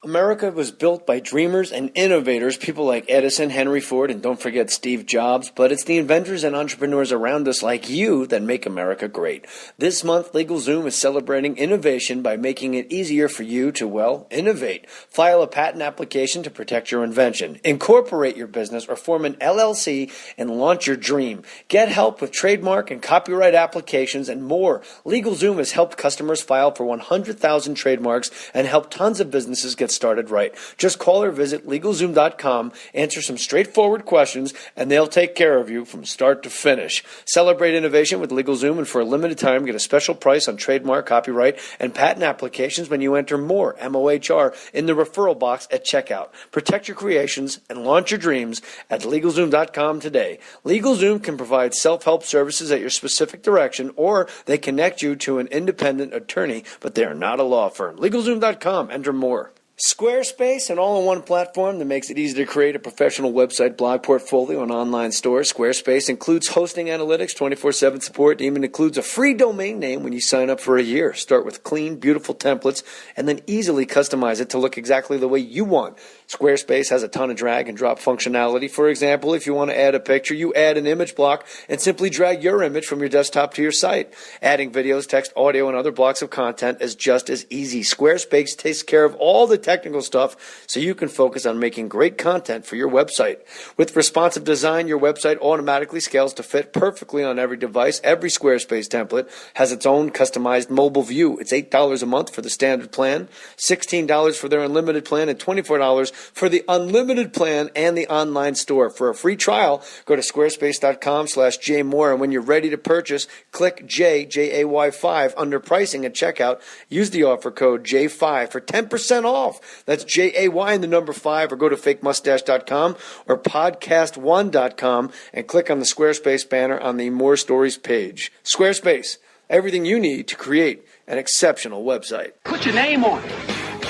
America was built by dreamers and innovators, people like Edison, Henry Ford, and don't forget Steve Jobs, but it's the inventors and entrepreneurs around us like you that make America great. This month, LegalZoom is celebrating innovation by making it easier for you to, well, innovate. File a patent application to protect your invention, incorporate your business, or form an LLC and launch your dream. Get help with trademark and copyright applications and more. LegalZoom has helped customers file for 100,000 trademarks and helped tons of businesses get started right. Just call or visit LegalZoom.com, answer some straightforward questions, and they'll take care of you from start to finish. Celebrate innovation with LegalZoom, and for a limited time, get a special price on trademark, copyright, and patent applications when you enter MOHR, M-O-H-R, in the referral box at checkout. Protect your creations and launch your dreams at LegalZoom.com today. LegalZoom can provide self-help services at your specific direction, or they connect you to an independent attorney, but they are not a law firm. LegalZoom.com, enter MOHR. Squarespace, an all-in-one platform that makes it easy to create a professional website, blog portfolio, and online store. Squarespace includes hosting analytics, 24/7 support, and even includes a free domain name when you sign up for a year. Start with clean, beautiful templates, and then easily customize it to look exactly the way you want. Squarespace has a ton of drag and drop functionality. For example, if you want to add a picture, you add an image block and simply drag your image from your desktop to your site. Adding videos, text, audio, and other blocks of content is just as easy. Squarespace takes care of all the technical stuff so you can focus on making great content for your website. With responsive design, your website automatically scales to fit perfectly on every device. Every Squarespace template has its own customized mobile view. It's $8 a month for the standard plan, $16 for their unlimited plan, and $24 for the unlimited plan and the online store. For a free trial, go to squarespace.com/jmoore, and when you're ready to purchase, click J-A-Y-5 under pricing at checkout. Use the offer code J5 for 10% off. That's J-A-Y and the number 5, or go to fakemustache.com or podcast1.com and click on the Squarespace banner on the Mohr Stories page. Squarespace, everything you need to create an exceptional website. Put your name on it.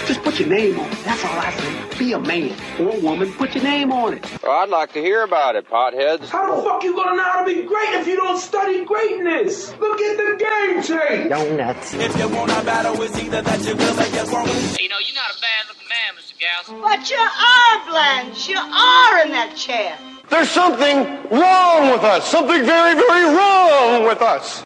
Just put your name on it. That's all I say. Be a man or a woman. Put your name on it. Well, I'd like to hear about it, potheads. How the fuck you gonna know how to be great if you don't study greatness? Look at the game change. Donuts. If you want a battle, it's either that you will or you won't. You know, you're not a bad-looking man, Mr. Gals. But you are, Blanche. You are in that chair. There's something wrong with us. Something very, very wrong with us.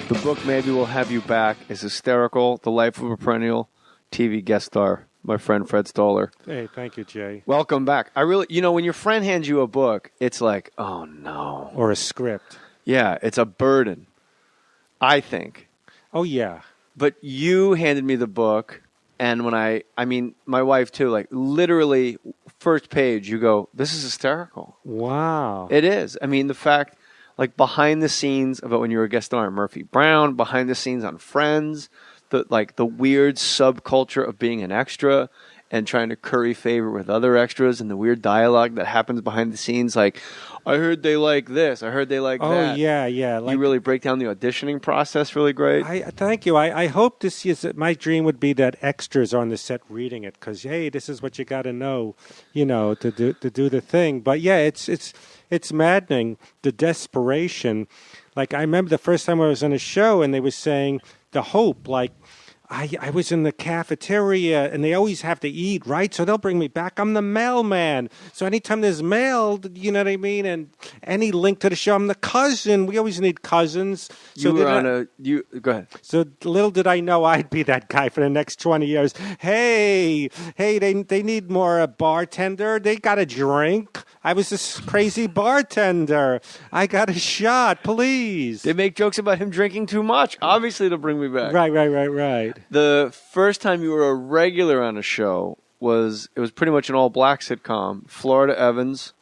The book Maybe We'll Have You Back is hysterical. The Life of a Perennial TV Guest Star, my friend Fred Stoller. Hey, thank you, Jay. Welcome back. I really, when your friend hands you a book, it's like, oh no. Or a script. Yeah, it's a burden, I think. Oh, yeah. But you handed me the book, and when I mean, my wife too, like literally first page, you go, this is hysterical. Wow. It is. I mean, the fact, like behind the scenes about when you were a guest star on Murphy Brown, behind the scenes on Friends, the weird subculture of being an extra and trying to curry favor with other extras, and the weird dialogue that happens behind the scenes. Like, I heard they like this. I heard they like that. Oh, yeah, yeah. Like, you really break down the auditioning process really great. Thank you. I hope to see it. My dream would be that extras are on the set reading it because, hey, this is what you got to know, to do the thing. But, yeah, it's maddening, the desperation. Like, I remember the first time I was on a show and they were saying the hope, like, I was in the cafeteria, and they always have to eat, right? So they'll bring me back. I'm the mailman. So anytime there's mail, you know what I mean? And any link to the show, I'm the cousin. We always need cousins. So go ahead. So little did I know I'd be that guy for the next 20 years. Hey, they need more bartender. They got a drink. I was this crazy bartender. I got a shot, please. They make jokes about him drinking too much. Obviously, to bring me back. Right. The first time you were a regular on a show was pretty much an all-black sitcom. Florida Evans.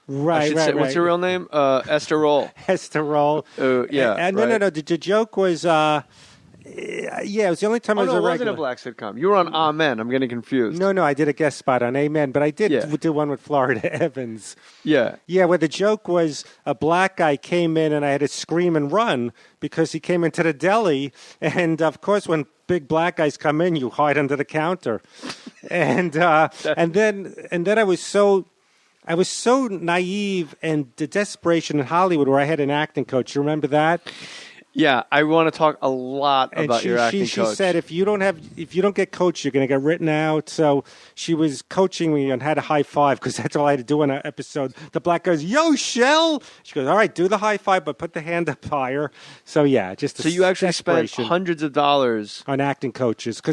Right. What's your real name? Esther Roll. Esther Roll. Yeah. No. The joke was, Yeah, it was the only time I Oh, was no, a it wasn't regular. a black sitcom. You were on Amen. I'm getting confused. No, I did a guest spot on Amen, but I did Yeah. do one with Florida Evans. Yeah. Yeah, where the joke was a black guy came in and I had to scream and run because he came into the deli. And, of course, when big black guys come in, you hide under the counter. And then I was so naive, and the desperation in Hollywood where I had an acting coach. You remember that? Yeah, I want to talk a lot about your acting she coach. said if you don't get coached, you're going to get written out. So she was coaching me on how to high five because that's all I had to do in an episode. The black guy's, "Yo, Shell." She goes, "All right, do the high five, but put the hand up higher." So yeah, So you actually spent hundreds of dollars on acting coaches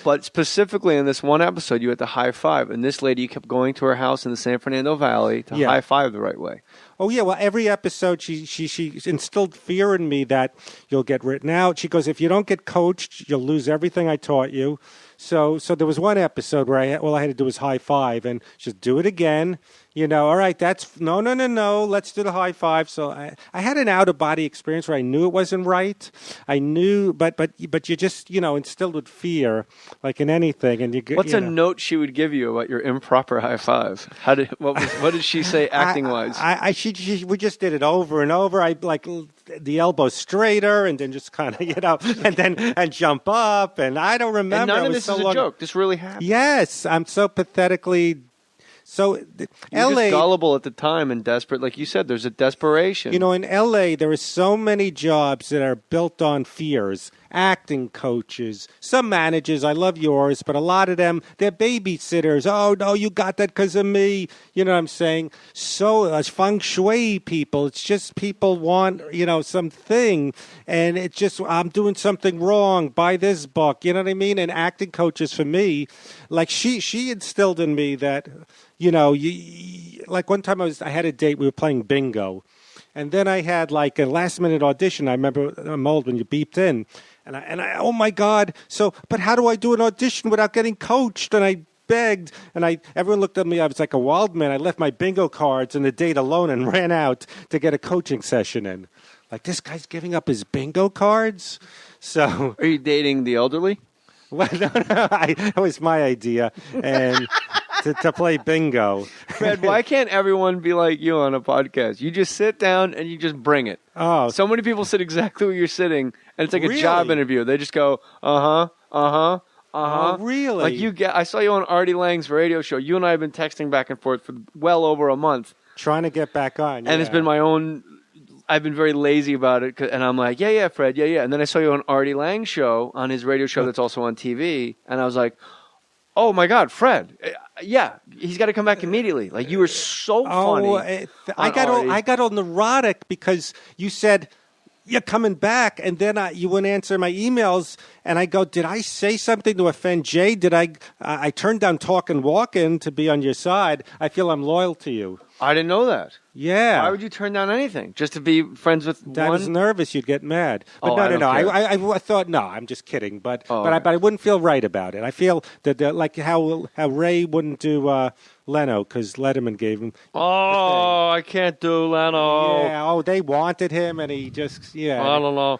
But specifically in this one episode, you had to high five, and this lady kept going to her house in the San Fernando Valley to high five the right way. Oh yeah, well every episode she instilled fear in me that you'll get written out. She goes, if you don't get coached, you'll lose everything I taught you. So there was one episode where all I had to do was high five, and she said, do it again. All right, that's no, let's do the high five. So I had an out of body experience where I knew it wasn't right. I knew, but you just instilled with fear, like in anything. And What's a note she would give you about your improper high five? What did she say acting wise? We just did it over and over. I like the elbow straighter, and then just kind of and jump up, and I don't remember. And none of this is a joke. This really happened. Yes, I'm so pathetically. So, You're L.A. just gullible at the time and desperate. Like you said, there's a desperation. In L.A., there are so many jobs that are built on fears. Acting coaches, some managers, I love yours, but a lot of them, they're babysitters. Oh, no, you got that because of me. You know what I'm saying? So, feng shui people, it's just people want, something, and it's just, I'm doing something wrong. Buy this book. You know what I mean? And acting coaches for me, like she instilled in me that, like one time I had a date, we were playing bingo. And then I had like a last minute audition. I remember I'm old when you beeped in. And I, oh my God. So, but how do I do an audition without getting coached? And I begged, and everyone looked at me. I was like a wild man. I left my bingo cards and the date alone and ran out to get a coaching session in. Like, this guy's giving up his bingo cards? So. Are you dating the elderly? Well, no, that was my idea. And to play bingo. Fred, why can't everyone be like you on a podcast? You just sit down and you just bring it. Oh. So many people sit exactly where you're sitting, and it's like Really? a job interview. They just go, uh-huh. Oh, really? Like I saw you on Artie Lang's radio show. You and I have been texting back and forth for well over a month. Trying to get back on. And it's been my own... I've been very lazy about it, and I'm like, yeah, Fred, yeah. And then I saw you on Artie Lang's show, on his radio show that's also on TV, and I was like, oh my God, Fred, yeah, he's got to come back immediately. Like, you were so funny. I got all neurotic because you said you're coming back, and then you wouldn't answer my emails, and I go, did I say something to offend Jay? Did I turned down Talkin' Walkin' to be on your side? I feel I'm loyal to you. I didn't know that. Yeah. Why would you turn down anything? Just to be friends with I was nervous you'd get mad. But no. I thought, no, I'm just kidding. But I wouldn't feel right about it. I feel that like how Ray wouldn't do Leno because Letterman gave him. Oh, I can't do Leno. Yeah. They wanted him, and he just I don't know.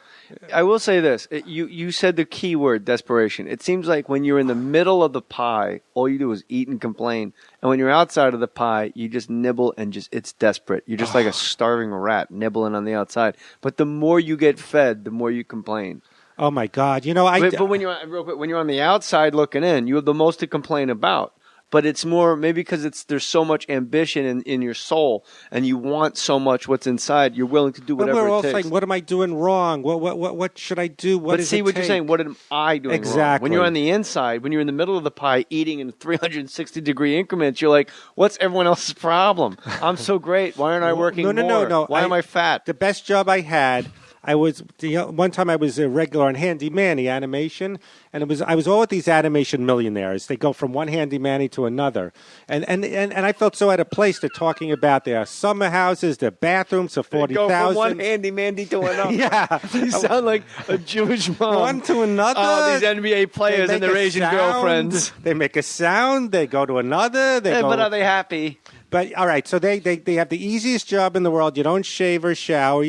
I will say this: you said the key word, desperation. It seems like when you're in the middle of the pie, all you do is eat and complain, and when you're outside of the pie, you just nibble and it's desperate. You're just like a starving rat nibbling on the outside. But the more you get fed, the more you complain. Oh my God! But when you're on the outside looking in, you have the most to complain about. But it's more maybe because there's so much ambition in your soul, and you want so much what's inside. You're willing to do whatever we're it all takes. saying, "What am I doing wrong? What should I do?" What you're saying. What am I doing wrong? When you're on the inside, when you're in the middle of the pie, eating in 360-degree increments, you're like, "What's everyone else's problem? I'm so great. Why aren't I working more? No. Why am I fat?" The best job I had. One time I was a regular on Handy Manny animation, and I was all with these animation millionaires. They go from one Handy Manny to another, and I felt so out of place. They're talking about their summer houses, their bathrooms for $40,000. Go from one Handy Manny to another. Yeah, you sound like a Jewish mom. One to another. Oh, these NBA players and their Asian girlfriends. They make a sound. They go to another. But are they happy? But all right, so they have the easiest job in the world. You don't shave or shower.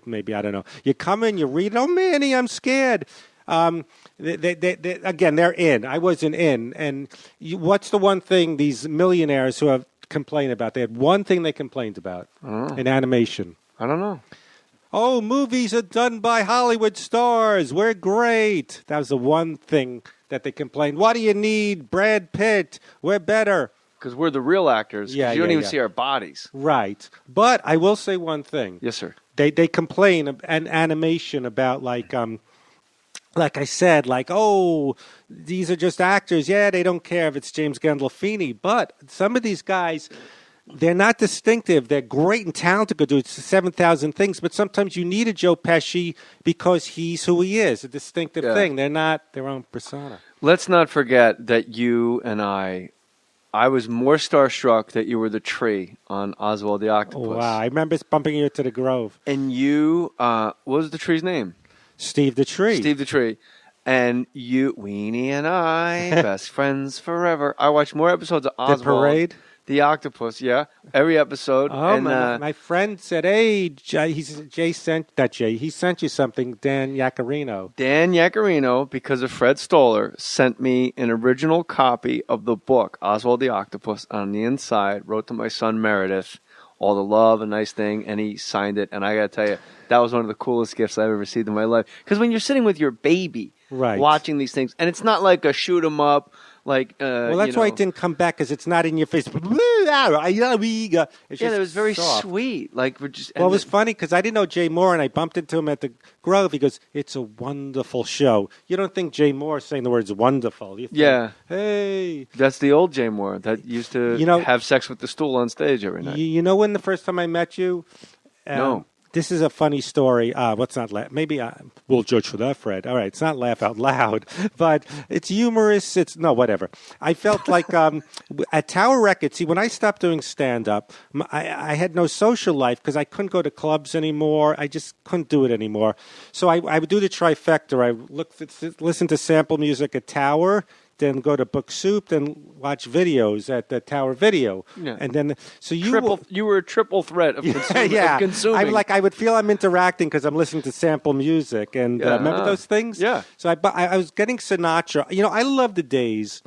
Maybe I don't know. You come in, you read. Oh, Manny, I'm scared. Again, they're in. I wasn't in. And what's the one thing these millionaires who have complained about? They had one thing they complained about in animation. I don't know. Oh, movies are done by Hollywood stars. We're great. That was the one thing that they complained. What do you need? Brad Pitt. We're better. Because we're the real actors. Yeah, you don't even yeah. see our bodies. Right. But I will say one thing. Yes, sir. They complain an animation about like I said, like, oh, these are just actors. Yeah, they don't care if it's James Gandolfini. But some of these guys, they're not distinctive. They're great and talented, could do 7,000 things. But sometimes you need a Joe Pesci because he's who he is, a distinctive thing. They're not their own persona. Let's not forget that you and I was more starstruck that you were the tree on Oswald the Octopus. Oh, wow. I remember bumping you to the Grove. And you, what was the tree's name? Steve the Tree. Steve the Tree. And you, Weenie and I, best friends forever. I watched more episodes of Oswald. The Parade? The Octopus, yeah. Every episode. Oh, and, my friend said, hey, he sent you something, Dan Yacarino. Dan Yacarino, because of Fred Stoller, sent me an original copy of the book, Oswald the Octopus, on the inside, wrote to my son Meredith, all the love, a nice thing, and he signed it. And I got to tell you, that was one of the coolest gifts I've ever received in my life. Because when you're sitting with your baby, watching these things, and it's not like a shoot 'em up, like well, that's why it didn't come back, because it's not in your face. It was very sweet. Like we're just. Well, it was funny because I didn't know Jay Mohr, and I bumped into him at the Grove. He goes, "It's a wonderful show." You don't think Jay Mohr is saying the words "wonderful"? You think, hey, that's the old Jay Mohr that used to have sex with the stool on stage every night. You know when the first time I met you? No. This is a funny story. What's not laugh? Maybe we'll judge for that, Fred. All right, it's not laugh out loud, but it's humorous. It's no, whatever. I felt like at Tower Records. See, when I stopped doing stand-up, I had no social life because I couldn't go to clubs anymore. I just couldn't do it anymore. So I would do the trifecta. I listen to sample music at Tower, then go to Book Soup, then watch videos at the Tower Video, and then you were a triple threat of consuming. Of consuming. I would feel I'm interacting because I'm listening to sample music, and remember those things? Yeah. So I was getting Sinatra. I love the days.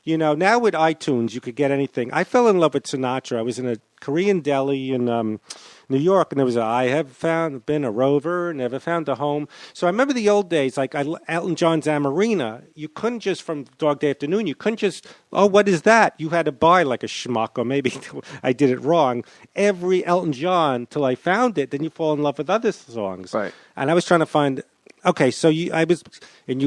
Now with iTunes, you could get anything. I fell in love with Sinatra. I was in a Korean deli in New York, and there was I have been a rover, never found a home. So I remember the old days, like Elton John's Amarina. You couldn't just, from Dog Day Afternoon, you couldn't just, what is that? You had to buy like a schmuck, or maybe I did it wrong, every Elton John till I found it. Then you fall in love with other songs. Right. And I was trying to find... Okay, so you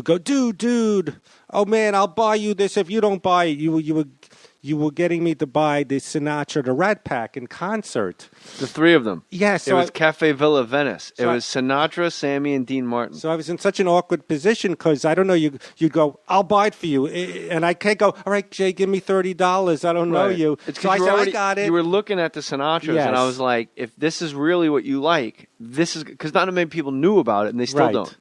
go, dude. Oh man, I'll buy you this if you don't buy it. You were getting me to buy the Sinatra, the Rat Pack in concert. The three of them. Yeah, so it was Cafe Villa Venice. It was Sinatra, Sammy, and Dean Martin. So I was in such an awkward position because I don't know. You'd go, I'll buy it for you, and I can't go. All right, Jay, give me $30. I don't know you. So I said, I got it. You were looking at the Sinatras, and I was like, if this is really what you like, this is because not many people knew about it, and they still don't.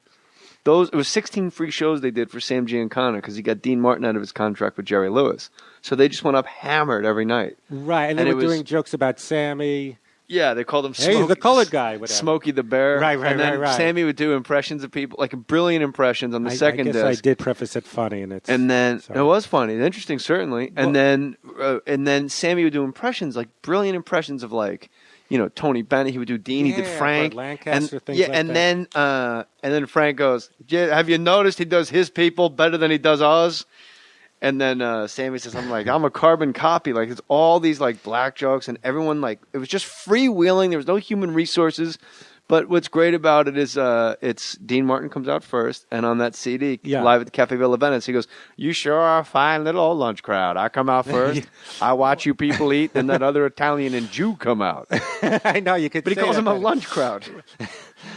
It was 16 free shows they did for Sam Giancana because he got Dean Martin out of his contract with Jerry Lewis. So they just went up hammered every night. Right, and they were doing jokes about Sammy. Yeah, they called him Smokey. Hey, the colored guy. Whatever. Smokey the Bear. Right. And then Sammy would do impressions of people, like brilliant impressions on the second disc. I guess I did preface it funny. And then it was funny. Interesting, certainly. And then Sammy would do impressions, like brilliant impressions of like, Tony Bennett. He would do Dean. He did Frank. Lancaster, things like that. And then Frank goes, have you noticed he does his people better than he does ours? And then Sammy says, I'm a carbon copy. Like, it's all these, like, black jokes. And everyone, like, it was just freewheeling. There was no human resources. But what's great about it is it's Dean Martin comes out first, and on that CD, live at the Cafe Villa Venice, he goes, you sure are a fine little old lunch crowd. I come out first, I watch you people eat, then that other Italian and Jew come out. I know, you could But he calls them a lunch crowd.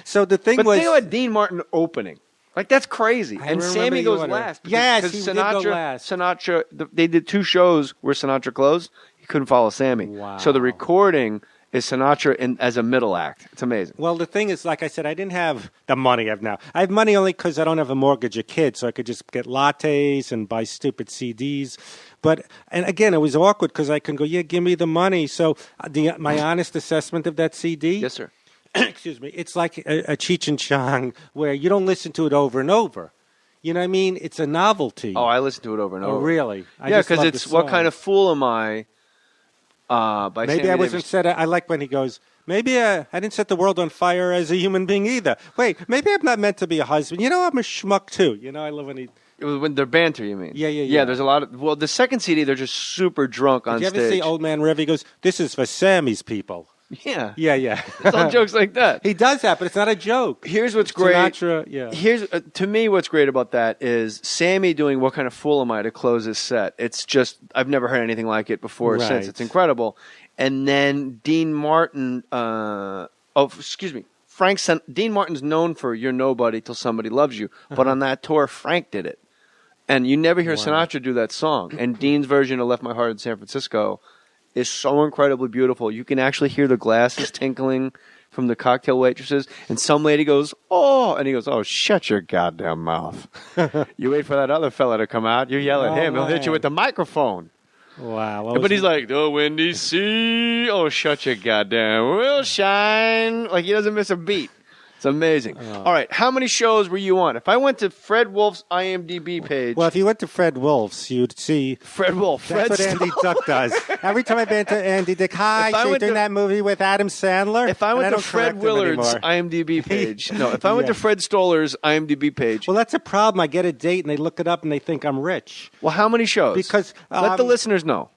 So the thing was... But think about Dean Martin opening. Like, that's crazy. And Sammy goes last. Yes, he did go last. Sinatra, they did 2 shows where Sinatra closed. He couldn't follow Sammy. Wow. So the recording... is Sinatra as a middle act. It's amazing. Well, the thing is, like I said, I didn't have the money I have now. I have money only because I don't have a mortgage or kids, so I could just get lattes and buy stupid CDs. And again, it was awkward because I can go, give me the money. So my honest assessment of that CD... Yes, sir. Excuse me. It's like a Cheech and Chong where you don't listen to it over and over. You know what I mean? It's a novelty. Oh, I listen to it over and over. Oh, really? Yeah, because it's What Kind of Fool Am I? By maybe Sammy I wasn't Davis. set. I like when he goes, maybe I didn't set the world on fire as a human being either. Wait, maybe I'm not meant to be a husband. You know, I'm a schmuck too. You know, I love when he... When they're banter, you mean? Yeah. Yeah, there's a lot of... Well, the second CD, they're just super drunk on Did stage. you ever see Old Man River? He goes, this is for Sammy's people. Yeah. Yeah. It's all jokes like that. He does that, but it's not a joke. Here's what's great. Sinatra, yeah. Here's to me what's great about that is Sammy doing "What Kind of Fool Am I" to close his set. It's just I've never heard anything like it before or since. It's incredible. And then Dean Martin. Dean Martin's known for "You're Nobody Till Somebody Loves You," but on that tour, Frank did it, and you never hear Sinatra do that song. And Dean's version of "Left My Heart in San Francisco" is so incredibly beautiful. You can actually hear the glasses tinkling from the cocktail waitresses, and some lady goes, "Oh," and he goes, "Oh, shut your goddamn mouth. You wait for that other fella to come out, you yell at him, he'll hit you with the microphone." Wow. But he's like, "The windy sea, oh, shut your goddamn, will shine." Like, he doesn't miss a beat. It's amazing. All right, how many shows were you on? If I went to Fred Wolf's IMDb page... Well, if you went to Fred Wolf's, you'd see... Fred Wolf. That's what Andy Duck does. Every time I've been to Andy Dick, hi, so you're doing that movie with Adam Sandler? If I went to Fred Willard's IMDb page... No, if I went to Fred Stoller's IMDb page... Well, that's a problem. I get a date, and they look it up, and they think I'm rich. Well, how many shows? Because... Let the listeners know.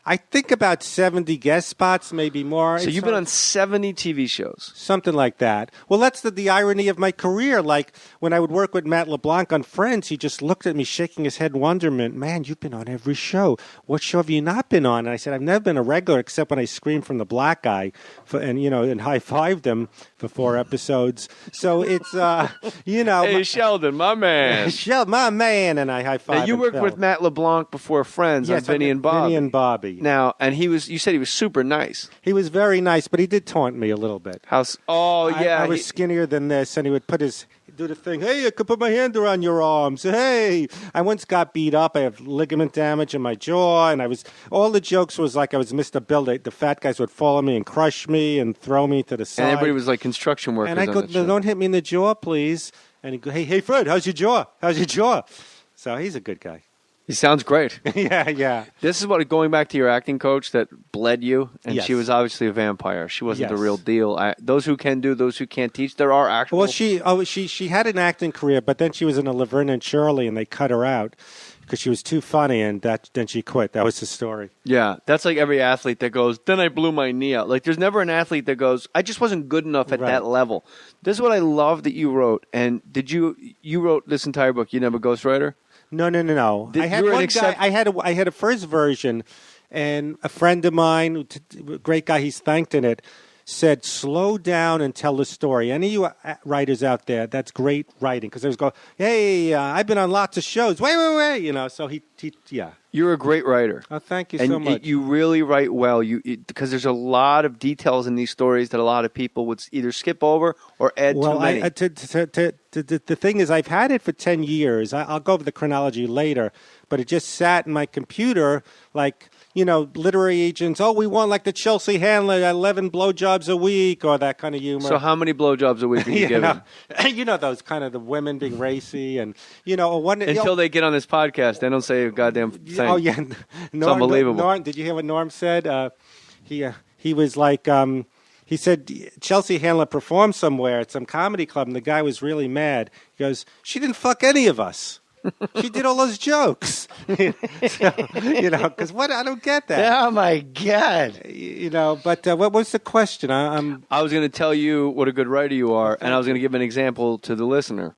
I think about 70 guest spots, maybe more. So you've been on 70 TV shows. Something like that. Well, that's the irony of my career. Like, when I would work with Matt LeBlanc on Friends, he just looked at me shaking his head in wonderment. "Man, you've been on every show. What show have you not been on?" And I said, "I've never been a regular except when I screamed from the black guy and high-fived him for 4 episodes." So it's, Hey, Sheldon, my man. Sheldon, my man, and I high-fived Now, you worked with Matt LeBlanc before Friends on Vinny and Bobby. Vinny and Bobby. Now, and you said he was super nice. He was very nice, but he did taunt me a little bit. I was skinnier than this, and he would do the thing, "Hey, I could put my hand around your arms. Hey." I once got beat up. I have ligament damage in my jaw, and all the jokes was like I was Mr. Bill. The fat guys would follow me and crush me and throw me to the side. And everybody was like construction workers. And I go, "Don't hit me in the jaw, please." And he go, "Hey, Fred, how's your jaw? How's your jaw?" So he's a good guy. He sounds great. Yeah. This is going back to your acting coach that bled you, and Yes. she was obviously a vampire. She wasn't the Yes. real deal. Those who can do, those who can't teach. There are actual... Well, she had an acting career, but then she was in a Laverne and Shirley, and they cut her out because she was too funny, and then she quit. That was the story. Yeah, that's like every athlete that goes, "Then I blew my knee out." Like, there's never an athlete that goes, "I just wasn't good enough at that level." This is what I love that you wrote. And you wrote this entire book? You never ghostwriter? No. I had one guy. I had a first version, and a friend of mine, great guy, he's thanked in it, said, "Slow down and tell the story." Any of you writers out there, that's great writing, because they was go, "Hey, I've been on lots of shows." Wait. So he. You're a great writer. Oh, thank you and so much. You really write well. Because there's a lot of details in these stories that a lot of people would either skip over or add too many. The thing is, I've had it for 10 years. I'll go over the chronology later, but it just sat in my computer like, literary agents, "Oh, we want like the Chelsea Handler, 11 blowjobs a week," or that kind of humor. So how many blowjobs a week are you giving? Those kind of the women being racy and, Until they get on this podcast, they don't say a goddamn thing. Oh, yeah. It's unbelievable. Norm, did you hear what Norm said? He was like... he said Chelsea Handler performed somewhere at some comedy club, and the guy was really mad. He goes, "She didn't fuck any of us. She did all those jokes." Because I don't get that. Oh, my God. But what was the question? I was going to tell you what a good writer you are, and I was going to give an example to the listener.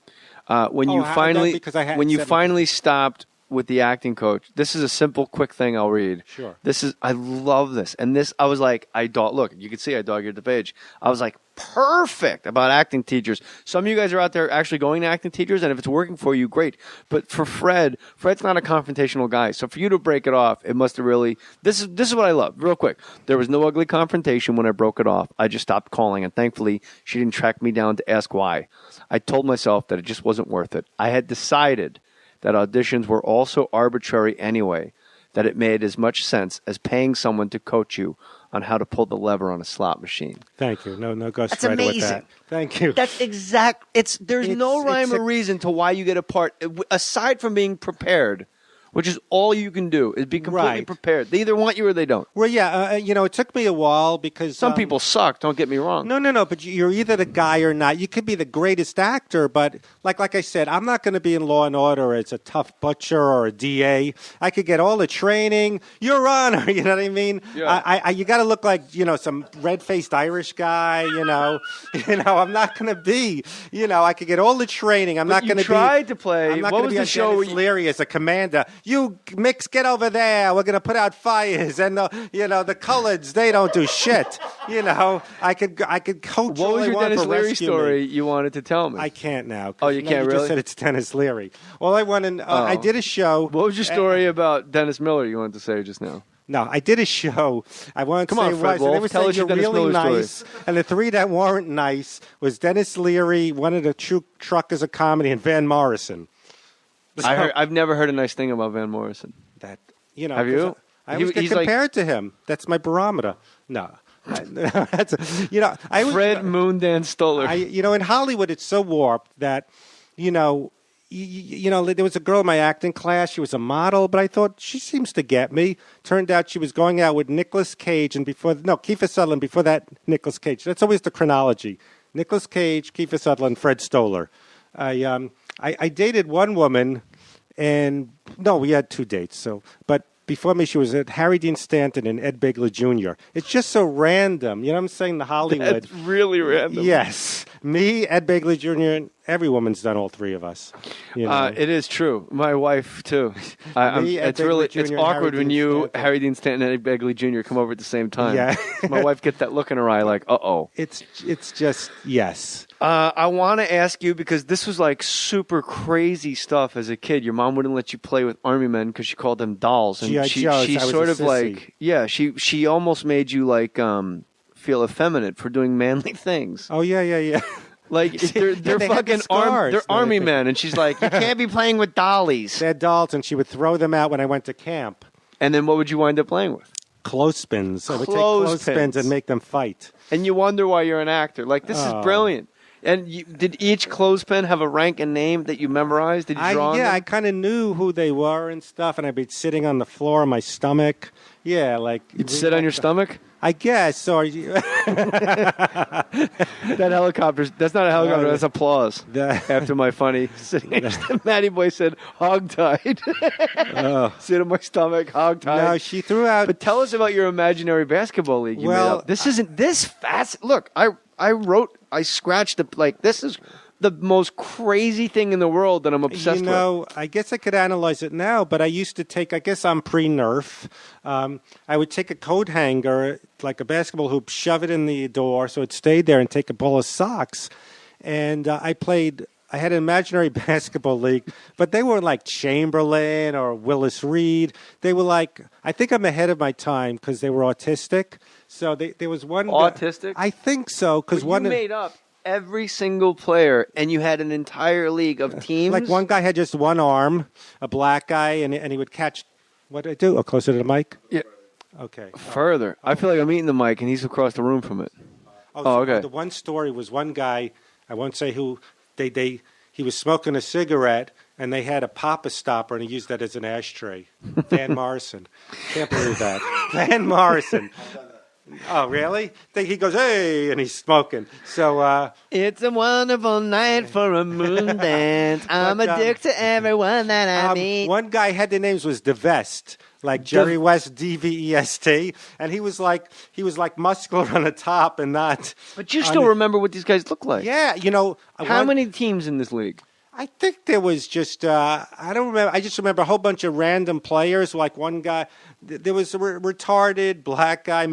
When you finally stopped with the acting coach, this is a simple, quick thing I'll read. Sure. I love this. And I was like, look, you can see I dog-eared the page. I was like, perfect about acting teachers. Some of you guys are out there actually going to acting teachers, and if it's working for you, great. But for Fred's not a confrontational guy. So for you to break it off, it must have really, this is what I love. Real quick. There was no ugly confrontation when I broke it off. I just stopped calling, and thankfully, she didn't track me down to ask why. I told myself that it just wasn't worth it. I had decided that auditions were also arbitrary anyway. that it made as much sense as paying someone to coach you on how to pull the lever on a slot machine. Thank you. No Ghost That's Rider amazing. with that. Thank you. That's exact. There's no rhyme or reason to why you get a part aside from being prepared, which is all you can do is be completely prepared. They either want you or they don't. Well, yeah, it took me a while because some people suck. Don't get me wrong. No. But you're either the guy or not. You could be the greatest actor, but like I said, I'm not going to be in Law and Order as a tough butcher or a DA. I could get all the training, Your Honor. You know what I mean? Yeah. You got to look like some red-faced Irish guy. I'm not going to be. I could get all the training. I'm not going to be. You tried to play. I'm not What going to was be the on show? Dennis Leary as a commander. You mix, get over there. We're going to put out fires, and the coloreds, they don't do shit. I could coach. What was your Dennis Leary rescue story me. You wanted to tell me? I can't now. Oh, you can't you really? Just said it's Dennis Leary. All I wanted, I did a show. What was your story about Dennis Miller you wanted to say just now? No, I did a show. I wanted to Come say on, Fred Wolf. they were Tell saying us your you're Dennis really Miller nice, story. and the three that weren't nice was Dennis Leary, one of the true truckers of comedy, and Van Morrison. I've never heard a nice thing about Van Morrison. Have you? I always get compared to him. That's my barometer. No. Fred Moondance Stoller. In Hollywood, it's so warped that, there was a girl in my acting class. She was a model, but I thought she seems to get me. Turned out she was going out with Nicolas Cage and Kiefer Sutherland. Before that, Nicolas Cage. That's always the chronology. Nicolas Cage, Kiefer Sutherland, Fred Stoller. I dated one woman, and we had 2 dates. But before me, she was at Harry Dean Stanton and Ed Begley Jr. It's just so random. You know what I'm saying? The Hollywood. That's really random. Yes. Me, Ed Begley Jr., and every woman's done all three of us. It is true. My wife, too. It's awkward when Harry Dean Stanton, and Ed Begley Jr. come over at the same time. Yeah. My wife gets that look in her eye like, uh-oh. It's just, yes. I want to ask you, because this was like super crazy stuff as a kid. Your mom wouldn't let you play with army men because she called them dolls. And she sort of like, she almost made you like feel effeminate for doing manly things. Oh, yeah. Like they're fucking army men, and she's like, you can't be playing with dollies. They're dolls, and she would throw them out when I went to camp. And then what would you wind up playing with? Clothespins. I would take clothespins and make them fight. And you wonder why you're an actor. Like, this is brilliant. And did each clothespin have a rank and name that you memorized? Did you draw on them? I kind of knew who they were and stuff, and I'd be sitting on the floor on my stomach. Yeah, like... You'd sit on your stomach? I guess, or... That helicopter's... That's not a helicopter, that's applause. After my funny sitting... Matty Boy said, hog-tied. Sit on my stomach, hog-tied. No, she threw out... But tell us about your imaginary basketball league you made up. This isn't this fast... Look, I scratched this is the most crazy thing in the world that I'm obsessed with. I guess I could analyze it now, but I used to take, I guess I'm pre-Nerf. I would take a coat hanger, like a basketball hoop, shove it in the door so it stayed there, and take a bowl of socks. And I had an imaginary basketball league, but they were like Chamberlain or Willis Reed. They were like, I think I'm ahead of my time because they were autistic. So there was one... Autistic? I think so. Because you made up every single player, and you had an entire league of teams? Like one guy had just one arm, a black guy, and he would catch... What did I do? Oh, closer to the mic? Yeah. Okay. Further. I feel like I'm eating the mic, and he's across the room from it. Okay. The one story was one guy, I won't say who, he was smoking a cigarette, and they had a Papa Stopper, and he used that as an ashtray. Van Morrison. Can't believe that. Van Morrison. Oh, really? He goes, hey, and he's smoking. So, it's a wonderful night for a moon dance. I'm a dick to everyone that I meet. One guy had their names was DeVest, like Jerry West, D-V-E-S-T, and he was like muscular on the top and not. But you still remember what these guys look like? Yeah, How many teams in this league? I think there was just, I don't remember. I just remember a whole bunch of random players. Like one guy, there was a retarded black guy.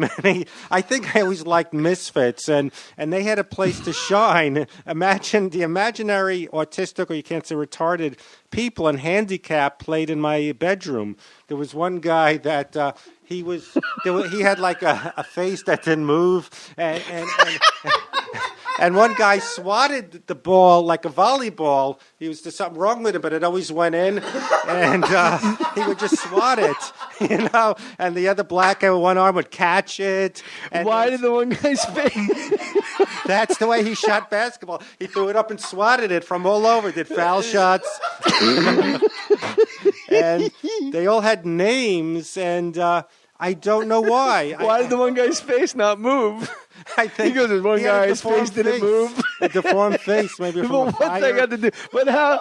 I think I always liked misfits, and they had a place to shine. Imagine the imaginary autistic, or you can't say retarded, people and handicap played in my bedroom. There was one guy that he had like a face that didn't move, and And one guy swatted the ball like a volleyball. There's something wrong with it, but it always went in. And he would just swat it, And the other black guy with one arm would catch it. And Why did the one guy's face? That's the way he shot basketball. He threw it up and swatted it from all over. Did foul shots. And they all had names, and I don't know why. Why did the one guy's face not move? I think he goes, "There's one guy's face didn't move." A deformed face, maybe from a fire. What they got to do? But how?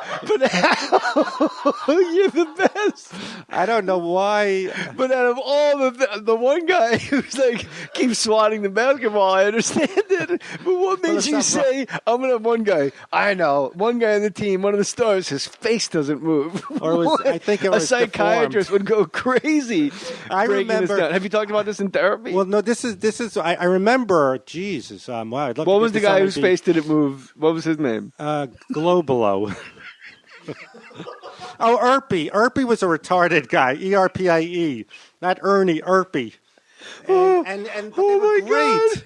You're the best. I don't know why. But out of all the one guy who's like keeps swatting the basketball, I understand it. But what made you say I'm gonna have one guy? I know one guy on the team, one of the stars. His face doesn't move. Or I think it was a psychiatrist deformed. would go crazy. I remember. This down. Have you talked about this in therapy? Well, no. This is. I remember. Jesus. Wow. I'd love what to was the guy whose face didn't move? What was his name? Globalo. Oh, Erpie. Erpie was a retarded guy. ERPIE. Not Ernie. Erpie. And oh my God.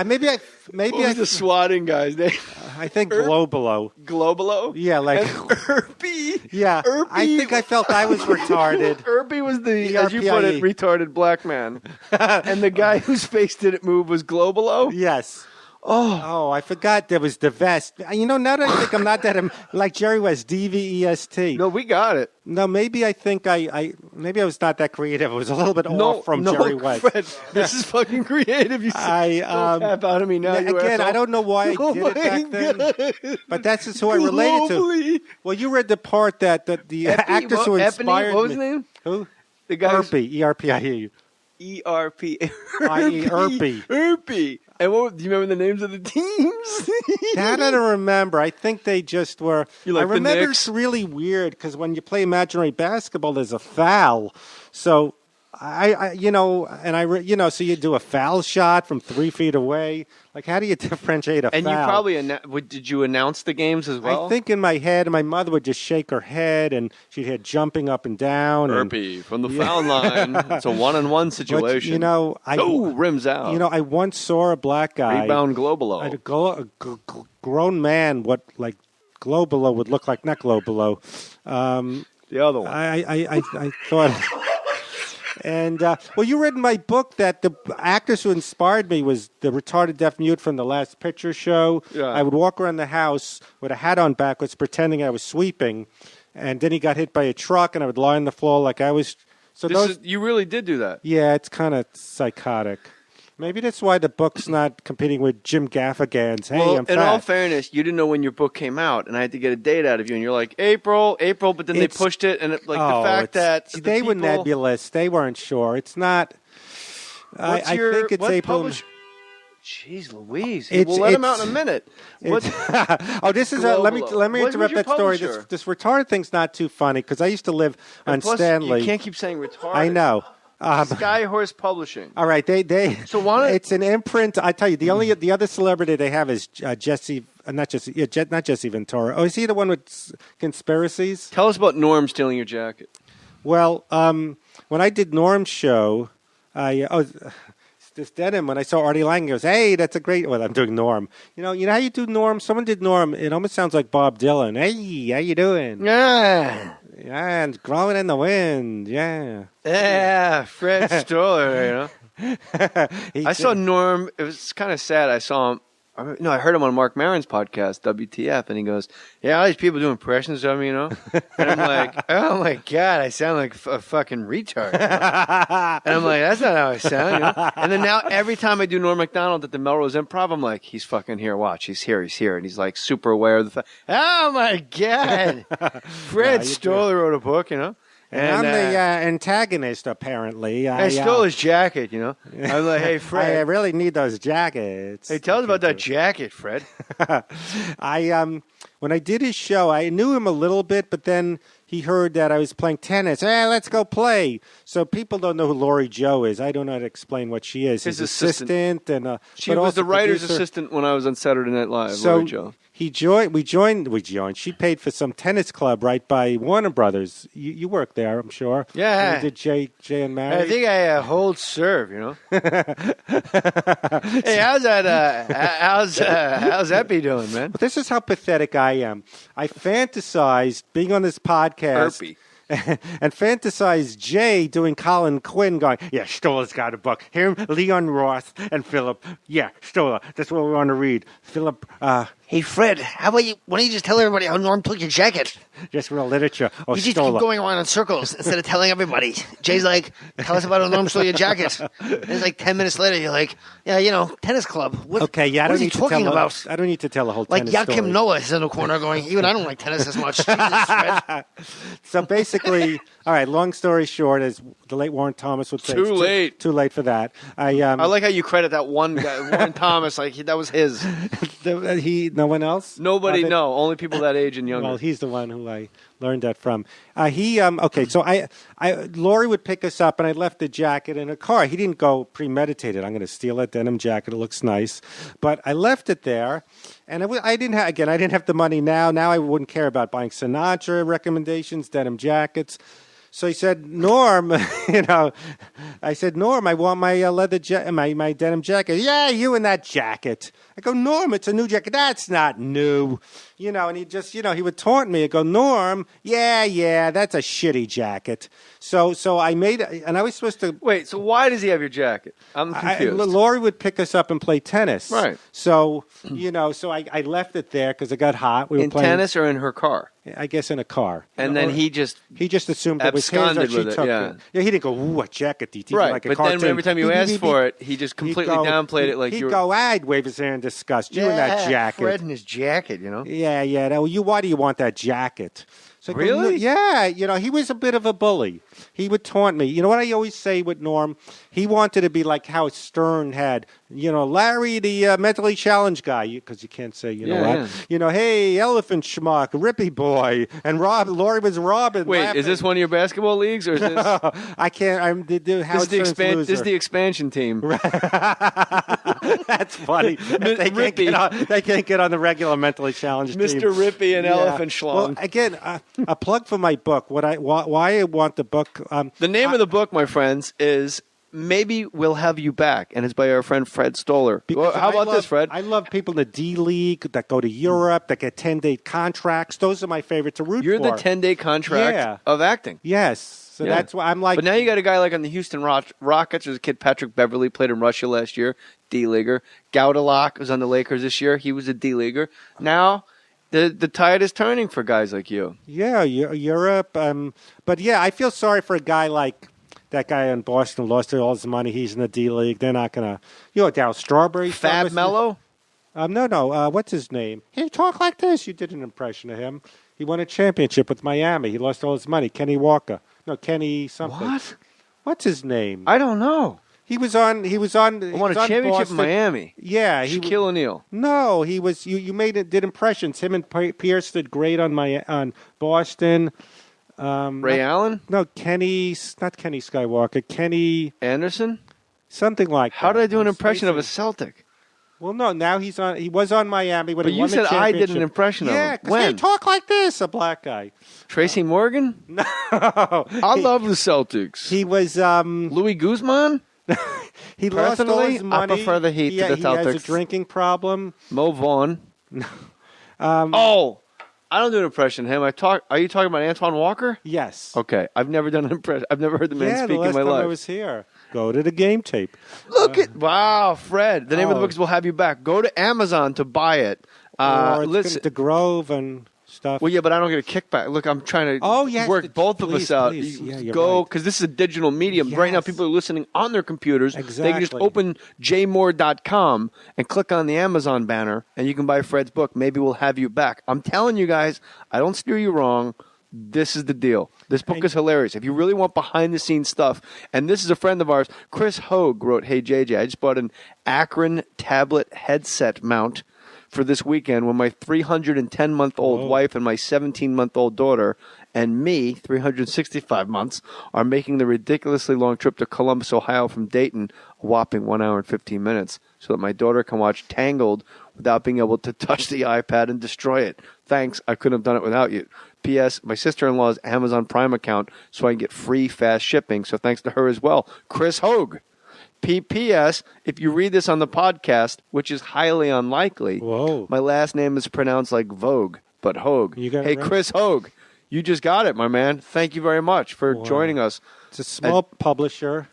Maybe What was the swatting guy's name? I think Globalo. Globalo? Yeah, like Erpie. Yeah, Erpie. I think I felt I was retarded. Erpie was the, as you put it, retarded black man, and the guy whose face didn't move was Globalo. Yes. Oh, I forgot there was the vest. Now that I think I'm not that like Jerry West, DVEST. No, we got it. No, maybe I think maybe I was not that creative. It was a little bit off from Jerry West. Fred, this is fucking creative. You don't tap out of me now. Again, I don't know why I did it back then, but that's just who I related to. Well, you read the part that the actors who inspired me. What was his name? Who? The guy. Erpie, ERPIE. Erpie. And do you remember the names of the teams? That I don't remember. I think they just were. I remember it's really weird because when you play imaginary basketball, there's a foul. So so you do a foul shot from 3 feet away. Like, how do you differentiate a foul? And you probably did you announce the games as well? I think in my head, my mother would just shake her head, and she'd hear jumping up and down. Erpie from the foul line. It's a 1-on-1 situation. But, rims out. I once saw a black guy rebound Globalo. A grown man, what like Globalo would look like, not Globalo. The other one. I thought. And, you read in my book that the actors who inspired me was the retarded deaf mute from The Last Picture Show. Yeah. I would walk around the house with a hat on backwards pretending I was sweeping. And then he got hit by a truck, and I would lie on the floor like I was. So you really did do that? Yeah, it's kind of psychotic. Maybe that's why the book's not competing with Jim Gaffigan's. Hey, I'm fat. In all fairness, you didn't know when your book came out, and I had to get a date out of you, and you're like, April, but then they pushed it, and the fact that they were nebulous. They weren't sure. It's not. I think it's April. Jeez Louise. We'll let him out in a minute. This is let me interrupt that story. This retarded thing's not too funny because I used to live on Stanley. You can't keep saying retarded. I know. Skyhorse Publishing. All right, So why it's an imprint. I tell you, the other celebrity they have is not Jesse Ventura. Oh, is he the one with conspiracies? Tell us about Norm stealing your jacket. Well, when I did Norm's show, this denim. When I saw Artie Lang, he goes, "Hey, that's a great." Well, I'm doing Norm. You know how you do Norm. Someone did Norm. It almost sounds like Bob Dylan. Hey, how you doing? Yeah. Yeah, and growing in the wind. Yeah. Yeah, Fred Stoller, I saw Norm. It was kind of sad. I saw him. No, I heard him on Mark Maron's podcast, WTF, and he goes, "Yeah, all these people do impressions of me, And I'm like, "Oh my God, I sound like a fucking retard." And I'm like, "That's not how I sound." And then now every time I do Norm Macdonald at the Melrose Improv, I'm like, "He's fucking here. Watch, he's here, and he's like super aware of the fact." Oh my God, Fred Stoller wrote a book, And I'm the antagonist, apparently. I stole his jacket, I'm like, "Hey, Fred. I really need those jackets." Hey, tell us about that jacket, Fred. When I did his show, I knew him a little bit, but then he heard that I was playing tennis. Hey, let's go play. So people don't know who Lori Joe is. I don't know how to explain what she is. His assistant. And she was the writer's assistant when I was on Saturday Night Live, so Lori Joe. We joined. She paid for some tennis club right by Warner Brothers. You worked there, I'm sure. Yeah. You did Jay and Mary? I think I hold serve, you know. Hey, how's Epi doing, man? But this is how pathetic I am. I fantasized being on this podcast. Herpy. And fantasize Jay doing Colin Quinn going, yeah, Stoller's got a book. Him, Leon Roth, and Philip. Yeah, Stoller. That's what we want to read. Philip, Hey, Fred, why don't you just tell everybody how Norm took your jacket? just real literature. Oh, You just Stoller. keep going around in circles instead of telling everybody. Jay's like, tell us about how Norm stole your jacket. And it's like 10 minutes later, you're like, yeah, tennis club. Okay, yeah, what is he talking about? I don't need to tell a whole Like tennis Yakim story. Noah is in the corner going, even I don't like tennis as much. Jesus, Fred. So basically, all right, long story short, as the late Warren Thomas would say. Too it's late. Too late for that. I like how you credit that one guy, Warren Thomas, like that was his. No one else? Nobody, no, only people that age and younger. Well, he's the one who I learned that from. Okay, so Lori would pick us up, and I left the jacket in a car. He didn't go premeditated. I'm going to steal that denim jacket. It looks nice, but I left it there, and I didn't have the money now. Now I wouldn't care about buying Sinatra recommendations, denim jackets. So he said, Norm, I said, Norm, I want my my denim jacket. Yeah, you and that jacket. I go, Norm, it's a new jacket. That's not new. And he just, he would taunt me. I go, Norm, yeah, that's a shitty jacket. So I made it, and I was supposed to. Wait, so why does he have your jacket? I'm confused. Lori would pick us up and play tennis. Right. So, so I left it there because it got hot. We were in playing tennis or in her car? I guess in a car. And then he just assumed it was his, or absconded she with it, took yeah. it. Yeah, he didn't go, ooh, a jacket. Right, like a but cartoon. then every time you asked for it, he just completely downplayed it like you were... He'd go, I'd wave his hand in disgust. You and that jacket. Fred and his jacket, Yeah. Now, why do you want that jacket? So really? Yeah. He was a bit of a bully. He would taunt me. You know what I always say with Norm? He wanted to be like how Stern had, Larry, the mentally challenged guy, because you can't say, what? Yeah. Hey, elephant schmuck, Rippy boy, and Lori was Robin. Wait, laughing. is this one of your basketball leagues, or is this? I can't. This is the expansion team. That's funny. They can't get on the regular mentally challenged team. Mr. Rippy and Elephant Schlong. Well, again, a plug for my book. Why I want the book. The name of the book, my friends, is Maybe We'll Have You Back, and it's by our friend Fred Stoller. How about this, Fred? I love people in the D League that go to Europe, that get 10-day contracts. Those are my favorite to root for. You're the 10-day contract of acting. Yes. So that's why I'm like... But now you got a guy like on the Houston Rockets. There's a kid, Patrick Beverly, played in Russia last year, D-leaguer. Gaudelak was on the Lakers this year. He was a D-leaguer. Now... The tide is turning for guys like you. Yeah, Europe. But yeah, I feel sorry for a guy like that guy in Boston who lost all his money. He's in the D League. They're not gonna. Darryl Strawberry. Fab Mello? No. What's his name? He talk like this. You did an impression of him. He won a championship with Miami. He lost all his money. Kenny Walker. No, Kenny something. What? What's his name? I don't know. He won a championship Boston. in Miami. Yeah, Shaquille O'Neal. No, he was. You did impressions. Him and Pierce did great on Boston. Ray Allen? No, Kenny. Not Kenny Skywalker. Kenny Anderson. Something like that. How did I do an impression of a Celtic? Well, no. Now he's on. He was on Miami when but he won the you said I championship. did an impression of him. Yeah, because they talk like this. A black guy. Tracy Morgan. No, I love the Celtics. He was Louis Guzman. He lost all his money. I prefer the Heat to the Celtics. He has a drinking problem. Mo Vaughn. I don't do an impression of him. Are you talking about Antoine Walker? Yes. Okay. I've never done an impression. I've never heard the man speak in my life. the last time I was here. Go to the game tape. Wow, Fred. The name of the book is We'll Have You Back. Go to Amazon to buy it. Listen, the Grove and stuff. Well, yeah, but I don't get a kickback. Look, I'm trying to work both of us out. Go, because this is a digital medium. Yes. Right now, people are listening on their computers. Exactly. They can just open jmohr.com and click on the Amazon banner, and you can buy Fred's book, Maybe We'll Have You Back. I'm telling you guys, I don't steer you wrong. This is the deal. This book is hilarious. If you really want behind-the-scenes stuff, and this is a friend of ours, Chris Hogue wrote, Hey, JJ, I just bought an Akron tablet headset mount for this weekend when my 310-month-old wife and my 17-month-old daughter and me, 365 months, are making the ridiculously long trip to Columbus, Ohio from Dayton, a whopping 1 hour and 15 minutes, so that my daughter can watch Tangled without being able to touch the iPad and destroy it. Thanks, I couldn't have done it without you. P.S. My sister-in-law's Amazon Prime account so I can get free fast shipping, so thanks to her as well. Chris Hogue. P.P.S. If you read this on the podcast, which is highly unlikely, my last name is pronounced like Vogue, but Hogue. Hey, right. Chris Hogue, you just got it, my man. Thank you very much for joining us. It's a small publisher,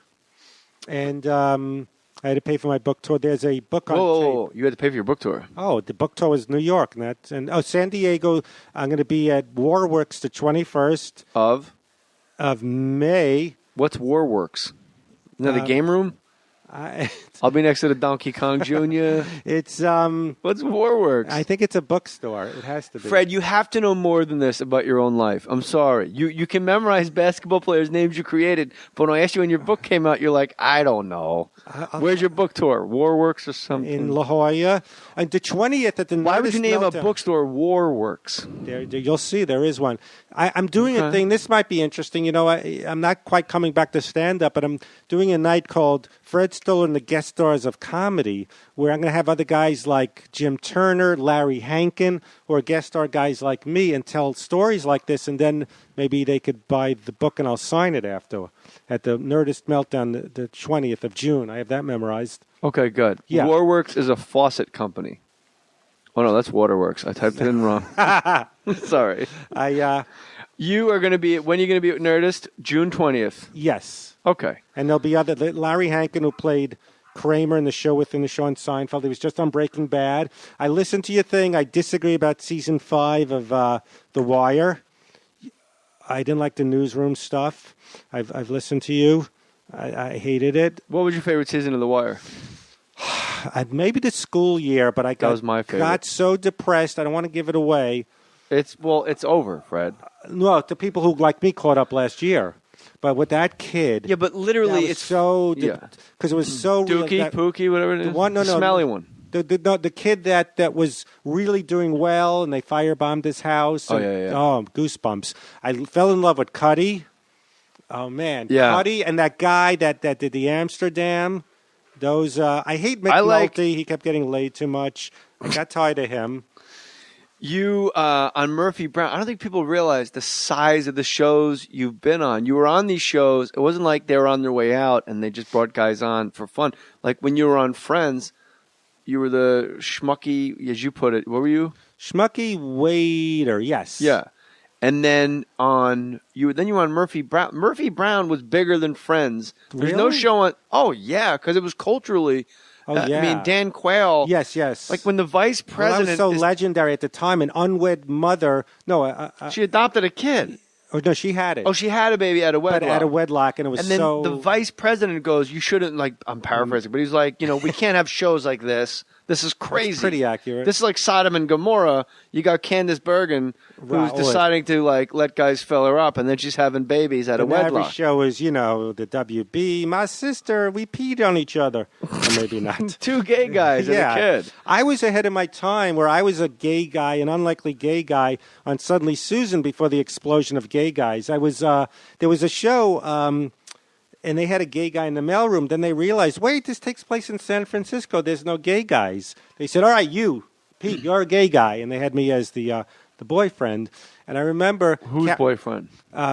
and I had to pay for my book tour. There's a book on tape. You had to pay for your book tour. Oh, the book tour was New York. And San Diego, I'm going to be at Warworks the 21st. Of May. What's Warworks? Isn't that a game room? I'll be next to the Donkey Kong Jr. It's what's Warworks? I think it's a bookstore. It has to be. Fred, you have to know more than this about your own life. I'm sorry. You can memorize basketball players' names you created, but when I asked you when your book came out, you're like, I don't know. Where's your book tour? Warworks or something? In La Jolla. And the 20th at the Why would you name Meltdown. a bookstore Warworks? There, you'll see. There is one. I'm doing a thing. This might be interesting. You know, I'm not quite coming back to stand-up, but I'm doing a night called Fred Stoller and the Guest Stars of Comedy, where I'm going to have other guys like Jim Turner, Larry Hankin, who are guest star guys like me, and tell stories like this, and then maybe they could buy the book and I'll sign it after at the Nerdist Meltdown the 20th of June. I have that memorized. Okay, good. Yeah. Warworks is a faucet company. Oh, no, that's Waterworks. I typed it in wrong. Sorry. You are going to be, when are you going to be at Nerdist? June 20th. Yes. Okay. And there'll be other, Larry Hankin, who played Kramer in the show on Seinfeld. He was just on Breaking Bad. I listened to your thing. I disagree about season 5 of The Wire. I didn't like the newsroom stuff. I've listened to you. I hated it. What was your favorite season of The Wire? Maybe the school year, but that was my favorite. Got so depressed. I don't want to give it away. It's over, Fred. No, the people who, like me, caught up last year. But with that kid... Yeah, but literally it's... so... Because it was so... Dookie, Pookie, whatever it is? The smelly one. The kid that was really doing well, and they firebombed his house. Oh, and, yeah. Oh, goosebumps. I fell in love with Cuddy. Oh, man. Yeah. Cuddy and that guy that did the Amsterdam. Those... I hate McNulty. He kept getting laid too much. I got tired of him. You, on Murphy Brown, I don't think people realize the size of the shows you've been on. You were on these shows. It wasn't like they were on their way out and they just brought guys on for fun. Like when you were on Friends, you were the schmucky, as you put it. What were you? Schmucky waiter, yes. Yeah. And then you were on Murphy Brown. Murphy Brown was bigger than Friends. There's no show on. Oh, yeah, because it was culturally... Oh, yeah. I mean, Dan Quayle. Yes. Like when the vice president... that was so legendary at the time. An unwed mother... No, she adopted a kid. Oh, no, she had it. Oh, she had a baby at a wedlock. But at a wedlock, and it was and then so... the vice president goes, you shouldn't, like, I'm paraphrasing, but he's like, we can't have shows like this. This is crazy. That's pretty accurate. This is like Sodom and Gomorrah. You got Candace Bergen, who's deciding to, like, let guys fill her up, and then she's having babies at a wedlock. Every show is, the WB. My sister, we peed on each other. Or maybe not. Two gay guys and a kid. I was ahead of my time where I was a gay guy, an unlikely gay guy, on Suddenly Susan before the explosion of gay guys. I was there was a show... and they had a gay guy in the mailroom. Then they realized, wait, this takes place in San Francisco. There's no gay guys. They said, all right, you, Pete, you're a gay guy. And they had me as the boyfriend. And I remember... Whose boyfriend?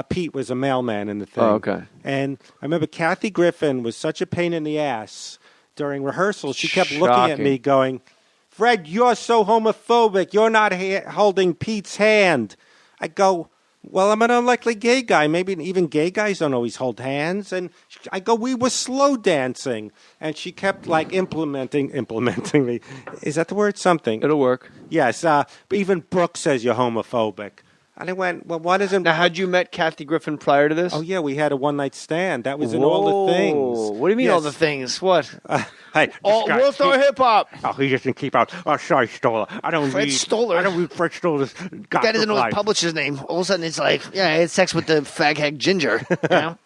Pete was a mailman in the thing. Oh, okay. And I remember Kathy Griffin was such a pain in the ass during rehearsals. She kept looking at me going, Fred, you're so homophobic. You're not holding Pete's hand. I go... Well, I'm an unlikely gay guy. Maybe even gay guys don't always hold hands. And I go, we were slow dancing. And she kept, like, implementing me. Is that the word? Something. It'll work. Yes. But even Brooke says you're homophobic. And I went, well, what isn't... Now, had you met Kathy Griffin prior to this? Oh, yeah, we had a one-night stand. That was in all the things. What do you mean all the things? What? Hey, this guy, World Star Hip Hop. Oh, he doesn't keep out. Oh, sorry, Stoller. I don't Fred read. Stoller. I don't read Fred Stoller's. Guy doesn't know his publisher's name. All of a sudden, it's like, yeah, I had sex with the fag hag Ginger. You know?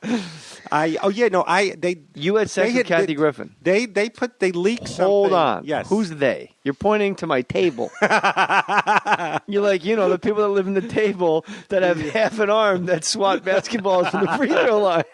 You had sex with Kathy Griffin. They leaked something. Hold on. Yes. Who's they? You're pointing to my table. You're like, the people that live in the table that have half an arm that swat basketballs from the free throw line.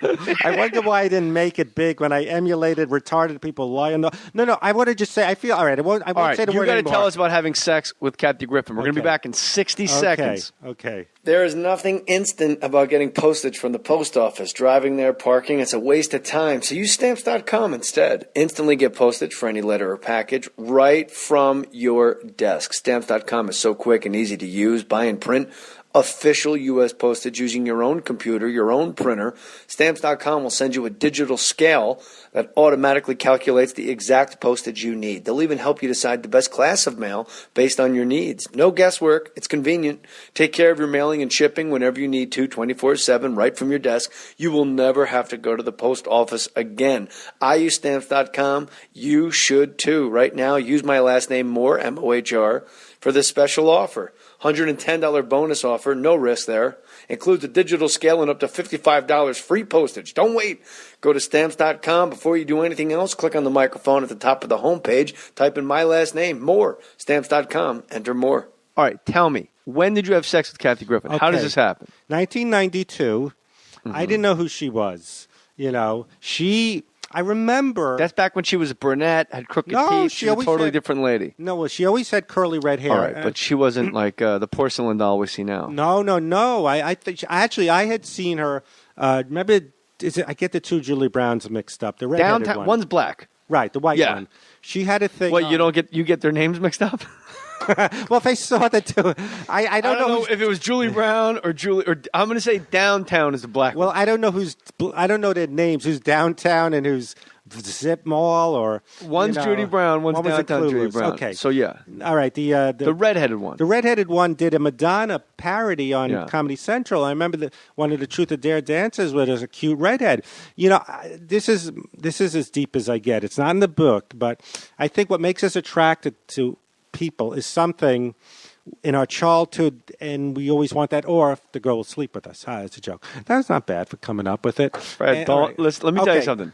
I wonder why I didn't make it big when I emulated retarded people lying. No. I want to just say I feel all right. I won't say the word anymore. You got to tell us about having sex with Kathy Griffin. We're going to be back in 60 seconds. Okay. There is nothing instant about getting postage from the post office. Driving there, parking, it's a waste of time. So use Stamps.com instead. Instantly get postage for any letter or package right from your desk. Stamps.com is so quick and easy to use. Buy and print official U.S. postage using your own computer, your own printer. Stamps.com will send you a digital scale that automatically calculates the exact postage you need. They'll even help you decide the best class of mail based on your needs. No guesswork. It's convenient. Take care of your mailing and shipping whenever you need to, 24/7, right from your desk. You will never have to go to the post office again. I use Stamps.com. You should too. Right now, use my last name, Mohr, M-O-H-R, for this special offer. $110 bonus offer, no risk there. Includes a digital scale and up to $55 free postage. Don't wait. Go to Stamps.com. Before you do anything else, click on the microphone at the top of the homepage. Type in my last name, Mohr. Stamps.com. Enter Mohr. All right, tell me, when did you have sex with Kathy Griffin? How does this happen? 1992. I didn't know who she was. I remember. That's back when she was a brunette, had crooked teeth. She was a totally different lady. No, well, she always had curly red hair. All right, but she wasn't like the porcelain doll we see now. No. I had seen her. Remember, I get the two Julie Browns mixed up. The redheaded Downtown, one. one's black. Right, the white one. She had a thing. What, you get their names mixed up? Well, if I saw the two, I don't know if it was Julie Brown or Julie. Or I'm going to say Downtown is the black. Well, one. I don't know their names. Who's Downtown and who's Zip Mall or one's Judy Brown, one's Downtown Judy Brown. Okay, so yeah. All right, the redheaded one. The redheaded one did a Madonna parody on Comedy Central. I remember one of the Truth or Dare dances where there's a cute redhead. This is as deep as I get. It's not in the book, but I think what makes us attracted to people is something in our childhood, and we always want that, or if the girl will sleep with us. It's a joke. That's not bad for coming up with it. Fred, let me tell you something.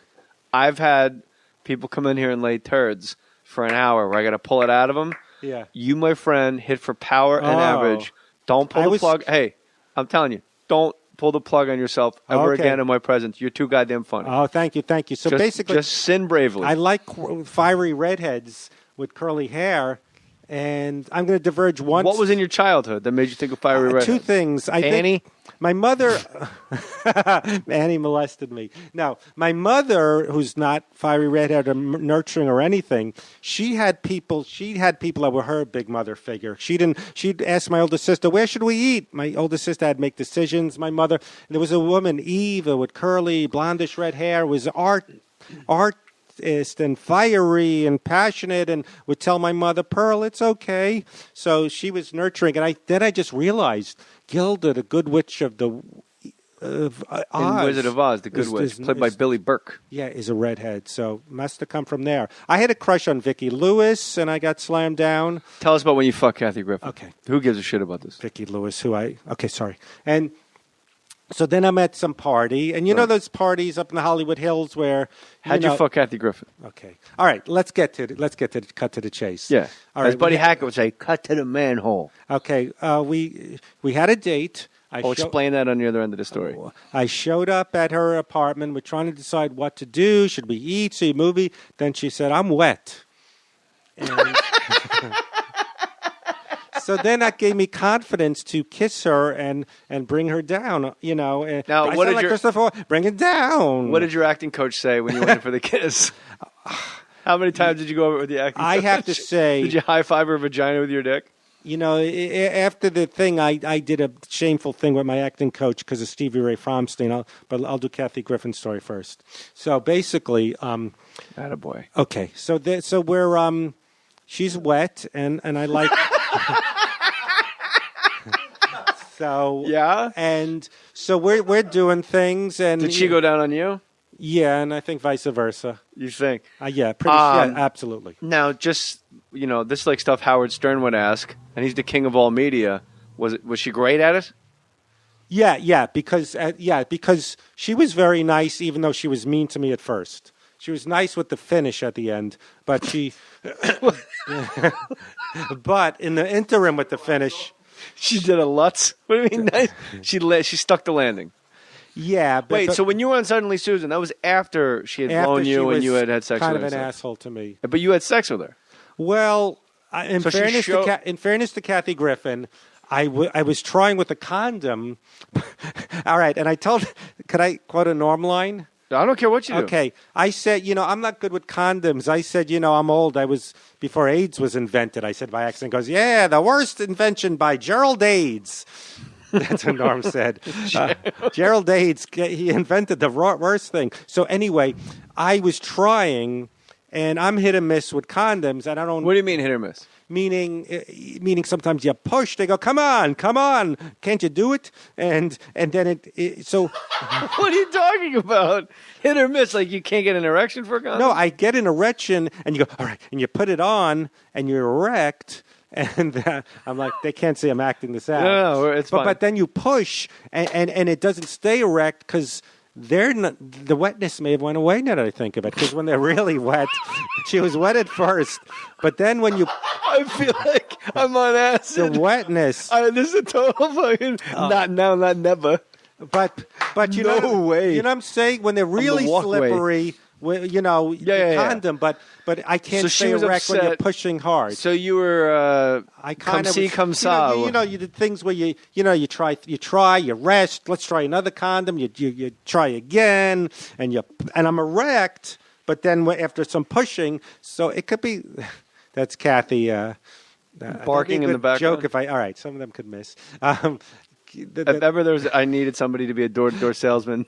I've had people come in here and lay turds for an hour where I got to pull it out of them. Yeah. You, my friend, hit for power and average. Don't pull the plug. Hey, I'm telling you, don't pull the plug on yourself ever again in my presence. You're too goddamn funny. Oh, thank you. So basically, just sin bravely. I like fiery redheads with curly hair. And I'm going to diverge once. What was in your childhood that made you think of fiery redheads? Two things. Annie? My mother, Annie molested me. No, my mother, who's not fiery redhead or nurturing or anything, she had people that were her big mother figure. She'd ask my older sister, where should we eat? My older sister had to make decisions. My mother, there was a woman, Eva, with curly, blondish red hair, was artist and fiery and passionate, and would tell my mother, Pearl, it's okay. So she was nurturing, and then I just realized Gilda, the Good Witch of the Oz, in Wizard of Oz, the Good Witch, played by Billy Burke. Yeah, is a redhead, so must have come from there. I had a crush on Vicki Lewis, and I got slammed down. Tell us about when you fucked Kathy Griffin. Okay. Who gives a shit about this? Vicki Lewis, and so then I'm at some party, and you know those parties up in the Hollywood Hills where how'd you fuck Kathy Griffin? Okay, all right, let's cut to the chase. Yeah, all right. As Buddy Hackett would say, cut to the manhole. Okay, we had a date. Explain that on the other end of the story. I showed up at her apartment. We're trying to decide what to do. Should we eat, see a movie? Then she said, "I'm wet." And so then that gave me confidence to kiss her and bring her down, Now, what did Christopher, bring it down. What did your acting coach say when you went in for the kiss? How many times did you go over it with the acting coach? I have to say... Did you high-five her vagina with your dick? After the thing, I did a shameful thing with my acting coach because of Stevie Ray Fromstein. But I'll do Kathy Griffin's story first. So basically... Attaboy. Okay, so we're... she's wet, and I like... So yeah, and so we're doing things, and did she go down on you? Yeah, and I think vice versa. You think? Yeah, yeah, absolutely. Now, just this is like stuff Howard Stern would ask, and he's the king of all media. Was she great at it? Yeah, because she was very nice, even though she was mean to me at first. She was nice with the finish at the end, but but in the interim with the finish, she did a Lutz. What do you mean nice? She stuck the landing. Yeah. Wait, so when you were on Suddenly Susan, that was after she had blown you and you had sex with her? Kind of an asshole to me. But you had sex with her. Well, in fairness to Kathy Griffin, I was trying with a condom. All right, and I told. Could I quote a Norm line? I don't care what you do. Okay, I said, I'm not good with condoms. I said, I'm old. I was before AIDS was invented. I said by accident. Goes, yeah, the worst invention by Gerald AIDS. That's what Norm said. Gerald AIDS, he invented the worst thing. So anyway, I was trying, and I'm hit or miss with condoms. And I don't. What do you mean hit or miss? Meaning sometimes you push. They go, come on, can't you do it? And then so. What are you talking about? Hit or miss? Like you can't get an erection for a condom? No, I get an erection, and you go, all right, and you put it on, and you're erect. And I'm like, they can't see I'm acting this out. No, it's fine. But then you push, and it doesn't stay erect because the wetness may have went away now that I think of it. Because when they're really wet, she was wet at first, but then when you... I feel like I'm on acid. The wetness. This is a total fucking... Not now, not never. But you no know... way. You know what I'm saying? When they're really slippery... condom, but I can't stay erect when you're pushing hard. So you were come see, come saw. You did things where you try, you rest. Let's try another condom. You try again, and I'm erect. But then after some pushing, so it could be. That's Kathy barking in the background. Joke all right, some of them could miss. If ever I needed somebody to be a door-to-door salesman,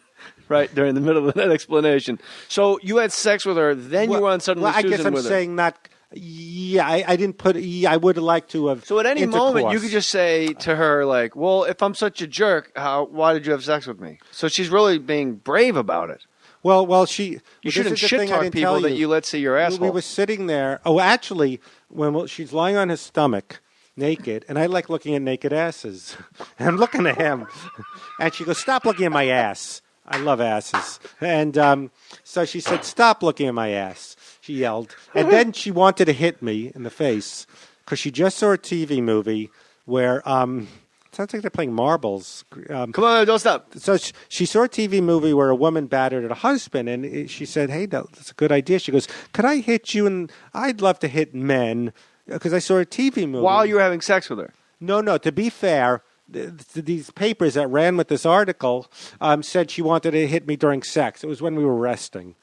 right during the middle of that explanation. So you had sex with her, then you were on Suddenly Susan with her. I guess I'm saying not. Yeah, I didn't put. I would have liked to have. So at any moment, you could just say to her, like, "Well, if I'm such a jerk, why did you have sex with me?" So she's really being brave about it. Well, you shouldn't shit talk people that you let see your asshole. We were sitting there. Oh, actually, when she's lying on his stomach. Naked, and I like looking at naked asses. And I'm looking at him, and she goes, "Stop looking at my ass. I love asses." And so she said, "Stop looking at my ass." She yelled, and then she wanted to hit me in the face because she just saw a TV movie where it sounds like they're playing marbles. Come on, don't stop. So she saw a TV movie where a woman battered her husband, and she said, "Hey, that's a good idea." She goes, "Could I hit you?" And I'd love to hit men. Because I saw a TV movie. While you were having sex with her? No. To be fair, these papers that ran with this article said she wanted to hit me during sex. It was when we were resting.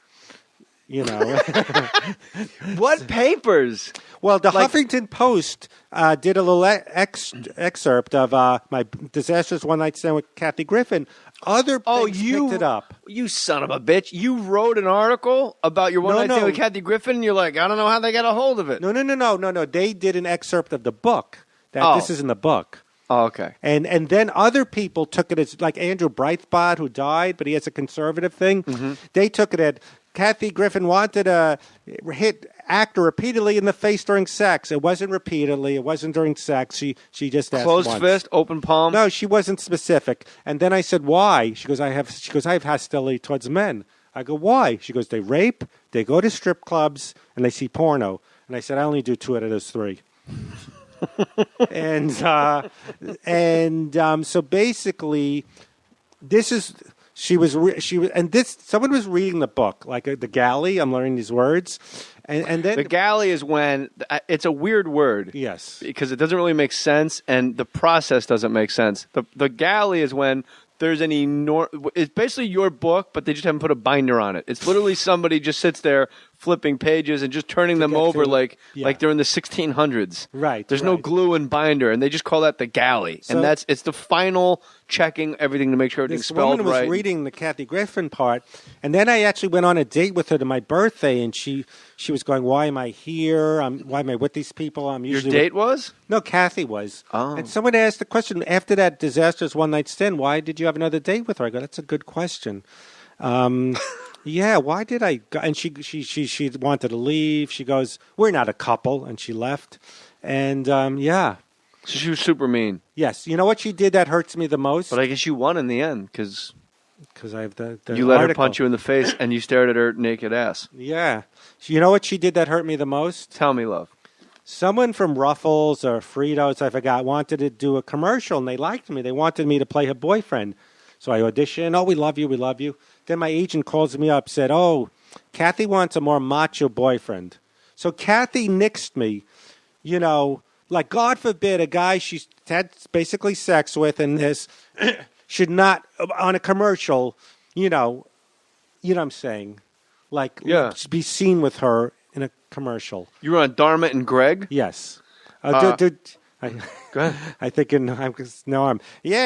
What papers? Well, the Huffington Post did a little excerpt of my disastrous one-night stand with Kathy Griffin. Other things picked it up. You son of a bitch. You wrote an article about your one-night stand with Kathy Griffin, and you're like, I don't know how they got a hold of it. No. They did an excerpt of the book. This is in the book. Oh, okay. And then other people took it as, like Andrew Breitbart, who died, but he has a conservative thing. Mm-hmm. They took it at Kathy Griffin wanted to hit actor repeatedly in the face during sex. It wasn't repeatedly. It wasn't during sex. She just asked closed once. fist, open palm. No, she wasn't specific. And then I said, "Why?" She goes, "I have hostility towards men." I go, "Why?" She goes, "They rape, they go to strip clubs, and they see porno." And I said, "I only do 2 out of those 3." and so basically, this is. Someone was reading the book, like the galley. I'm learning these words, and then the galley is when it's a weird word. Yes, because it doesn't really make sense, and the process doesn't make sense. The galley is when there's an it's basically your book, but they just haven't put a binder on it. It's literally somebody just sits there flipping pages and just turning them over like they're in the 1600s. Right. There's no glue and binder, and they just call that the galley. So, and it's the final checking everything to make sure everything's spelled right. This woman was reading the Kathy Griffin part, and then I actually went on a date with her to my birthday, and she was going, "Why am I here? Why am I with these people? I'm usually..." Your date was? No, Kathy was. Oh. And someone asked the question, after that disastrous one-night stand, why did you have another date with her? I go, "That's a good question." Yeah, why did I go? And she wanted to leave. She goes, we're not a couple. And she left. And, yeah. So she was super mean. Yes. You know what she did that hurts me the most? But I guess you won in the end because I have the you let article. her punch you in the face and you stared at her naked ass. Yeah. You know what she did that hurt me the most? Tell me, love. Someone from Ruffles or Fritos, I forgot, wanted to do a commercial, and they liked me. They wanted me to play her boyfriend. So I auditioned. Oh, we love you. We love you. Then my agent calls me up, said, oh, Kathy wants a more macho boyfriend. So Kathy nixed me, you know, like, God forbid, a guy she's had basically sex with in this should not, on a commercial, you know what I'm saying? Like, be seen with her in a commercial. You were on Dharma and Greg? Yes. Go ahead. I think yeah,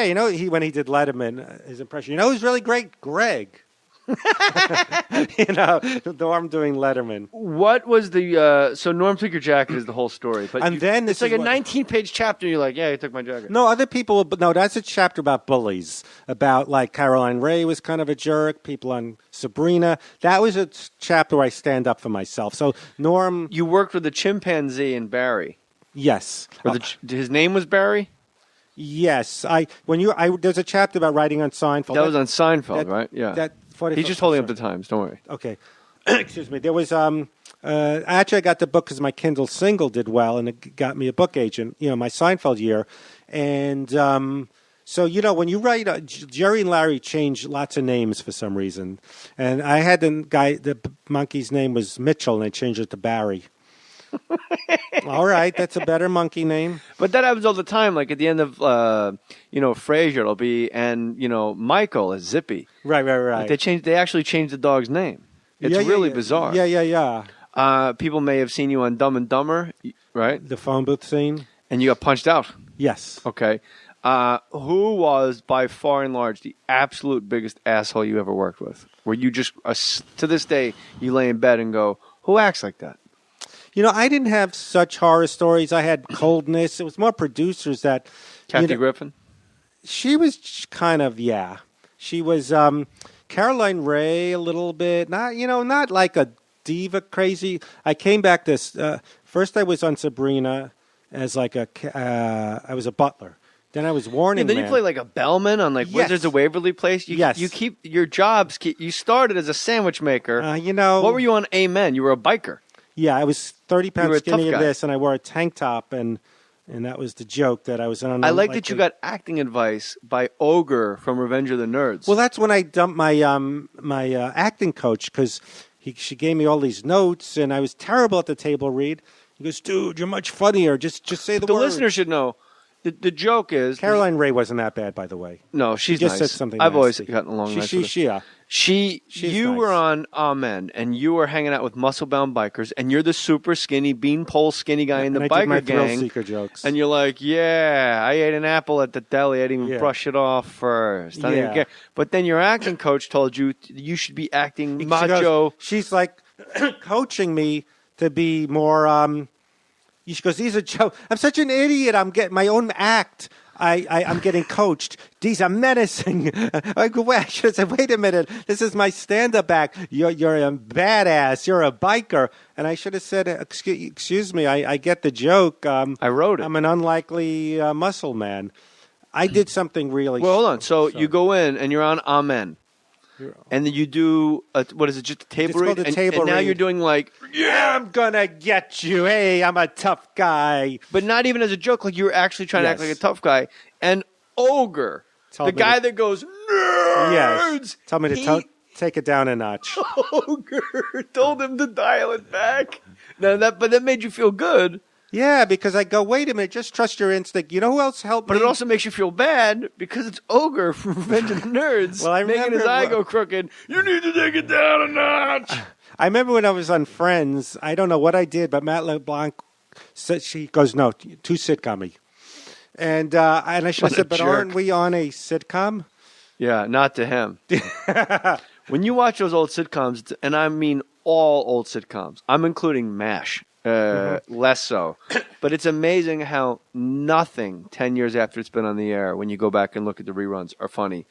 you know, when he did Letterman, his impression, you know, who's really great? Greg. You know, Norm doing Letterman. What was the so Norm took your jacket is the whole story, but then it's like a 19-page chapter. You're like, yeah, he took my jacket. No, other people. No, that's a chapter about bullies. About like Caroline Ray was kind of a jerk. People on Sabrina. That was a chapter where I stand up for myself. So Norm, you worked with the chimpanzee in Barry. Yes. His name was Barry. Yes, there's a chapter about writing on Seinfeld. That was on Seinfeld, right? Yeah. He's just holding up the times. Don't worry. Okay. Excuse me. There was actually I got the book because my Kindle single did well, and it got me a book agent. You know, my Seinfeld year, and so you know when you write, Jerry and Larry changed lots of names for some reason, and I had the monkey's name was Mitchell, and they changed it to Barry. All right, that's a better monkey name. But that happens all the time. Like at the end of, Frasier, it'll be, and Michael is Zippy. Right. Like they actually changed the dog's name. It's really bizarre. Yeah. People may have seen you on Dumb and Dumber, right? The phone booth scene. And you got punched out. Yes. Okay. Who was by far and large the absolute biggest asshole you ever worked with? Where you just, to this day, you lay in bed and go, who acts like that? You know, I didn't have such horror stories. I had coldness. It was more producers that... Kathy Griffin? She was kind of, yeah. She was Caroline Ray a little bit. Not like a diva crazy. I came back first I was on Sabrina as like I was a butler. Then I was Warning Then Man. you play like a bellman on like Wizards of Waverly Place. You keep your jobs. You started as a sandwich maker. What were you on Amen? You were a biker. Yeah, I was 30 pounds skinny of of this, and I wore a tank top, and that was the joke that I was on. I like that you got acting advice by Ogre from Revenge of the Nerds. Well, that's when I dumped my my acting coach because she gave me all these notes, and I was terrible at the table read. He goes, "Dude, you're much funnier. Just say the words." The listener should know. The joke is Caroline Ray wasn't that bad, by the way. No, she's just nice. said something. I've nasty. always gotten along nice with her. You nice. were on Amen, and you were hanging out with muscle-bound bikers, and you're the super skinny, beanpole skinny guy in the I biker did my gang. Thrill Seeker jokes. And you're like, yeah, I ate an apple at the deli. I didn't even brush it off first. I didn't even care. But then your acting coach told you should be acting macho. She's like coaching me to be more... She goes, these are jokes. I'm such an idiot. I'm getting my own act. I'm getting coached. These are menacing. I should have said, wait a minute. This is my stand-up act. You're a badass. You're a biker. And I should have said, excuse me, I get the joke. I wrote it. I'm an unlikely muscle man. I did something really... Well, hold on. So you go in, and you're on Amen. And then you do, what is it, just a table read? And now you're doing like, yeah, I'm going to get you. Hey, I'm a tough guy. But not even as a joke. Like you were actually trying to act like a tough guy. And Ogre, the guy that goes, nerds. Yes. Tell me to take it down a notch. Ogre told him to dial it back. But that made you feel good. Yeah, because I go, wait a minute, just trust your instinct. You know who else helped me? But it also makes you feel bad because it's Ogre from Revenge of the Nerds. Well, I making his eye go crooked. You need to take it down a notch. I remember when I was on Friends, I don't know what I did, but Matt LeBlanc said, she goes, no, too sitcom-y. And I should have said, but aren't we on a sitcom? Yeah, not to him. When you watch those old sitcoms, and I mean all old sitcoms, I'm including MASH. Less so. But it's amazing how nothing 10 years after it's been on the air, when you go back and look at the reruns, are funny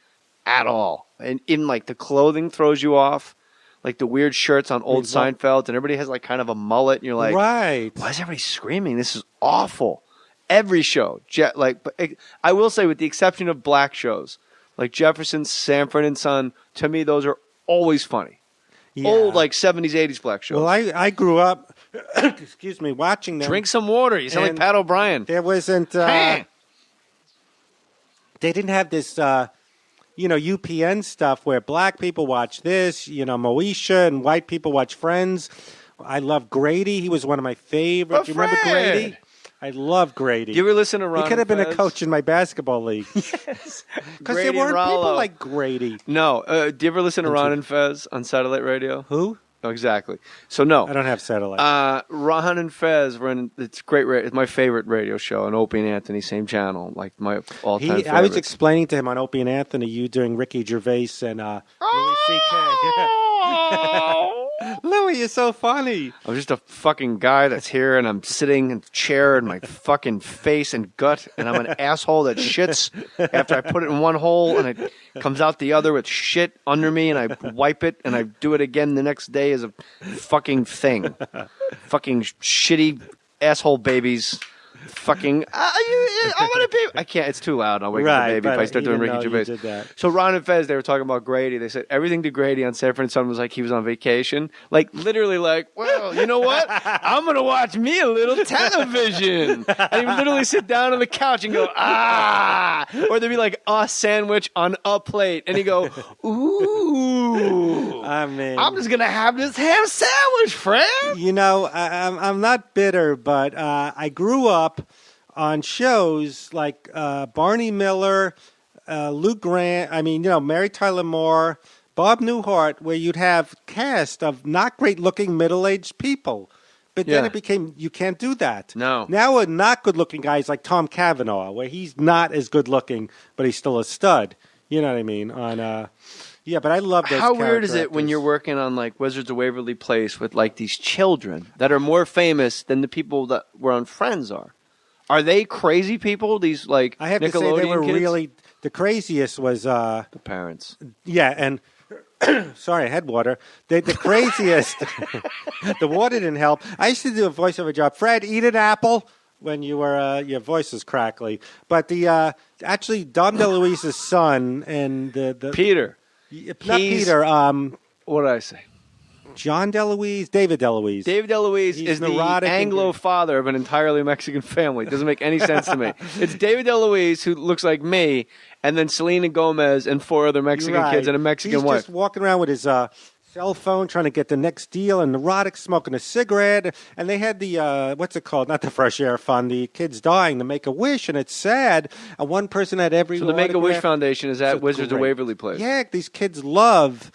at all. And in like the clothing throws you off. like the weird shirts on old Seinfeld, and everybody has like kind of a mullet, and you're like, right? Why is everybody screaming? This is awful. Every show, but I will say, with the exception of black shows like Jefferson, Sanford and Son, to me those are always funny. Yeah. Old like 70s, 80s black shows. Well, I grew up, excuse me, watching them. Drink some water. You sound like Pat O'Brien. There wasn't. They didn't have this. UPN stuff where black people watch this, Moesha, and white people watch Friends. I love Grady. He was one of my favorites. You remember Grady? I love Grady. You ever listen to Ron? He could have been Fez? a coach in my basketball league. Yes. Because there weren't people like Grady. No. Do you ever listen to Ron and Fez on satellite radio? Who? Oh, exactly. So, no. I don't have satellite. Ron and Fez were in, it's great. It's my favorite radio show on Opie and Anthony, same channel. Like my all-time favorite. I was explaining to him on Opie and Anthony, you doing Ricky Gervais and Louis C.K. Louis, you're so funny. I'm just a fucking guy that's here, and I'm sitting in the chair in my fucking face and gut, and I'm an asshole that shits after I put it in one hole, and it comes out the other with shit under me, and I wipe it, and I do it again the next day as a fucking thing. Fucking shitty asshole babies. Fucking, I want to be. I can't. It's too loud. I'll wake up the baby if I start doing Ricky Gervais. So Ron and Fez, they were talking about Grady. They said everything to Grady on Sanford and Son was like he was on vacation. Like literally, like, well, you know what? I'm gonna watch me a little television. And he would literally sit down on the couch and go, or there'd be like a sandwich on a plate, and he'd go, ooh. I mean, I'm just gonna have this ham sandwich, Fred. I'm not bitter, but I grew up on shows like Barney Miller, Luke Grant, Mary Tyler Moore, Bob Newhart, where you'd have cast of not great-looking middle-aged people. But then it became, you can't do that. No. Now a not good-looking guy is like Tom Cavanaugh, where he's not as good-looking, but he's still a stud. You know what I mean? But I love those. How weird is it when you're working on like Wizards of Waverly Place with like these children that are more famous than the people that were on Friends are? Are they crazy people? These like I have Nickelodeon to say they were kids? really the craziest was the parents. Yeah, and sorry, I had water. The craziest. The water didn't help. I used to do a voiceover job. Fred, eat an apple. When you were your voice was crackly, but the actually Dom DeLuise's son and the Peter. Not Peter. What did I say? John DeLuise, David DeLuise. David DeLuise is the Anglo father of an entirely Mexican family. It doesn't make any sense to me. It's David DeLuise, who looks like me, and then Selena Gomez and 4 other Mexican kids and a Mexican wife. He's just walking around with his cell phone trying to get the next deal, and neurotic, smoking a cigarette. And they had the, what's it called? Not the Fresh Air Fund. The kids dying to Make-A-Wish, and it's sad. And one person had every So the Make-A-Wish Foundation is at Wizards of Waverly Place. Yeah, these kids love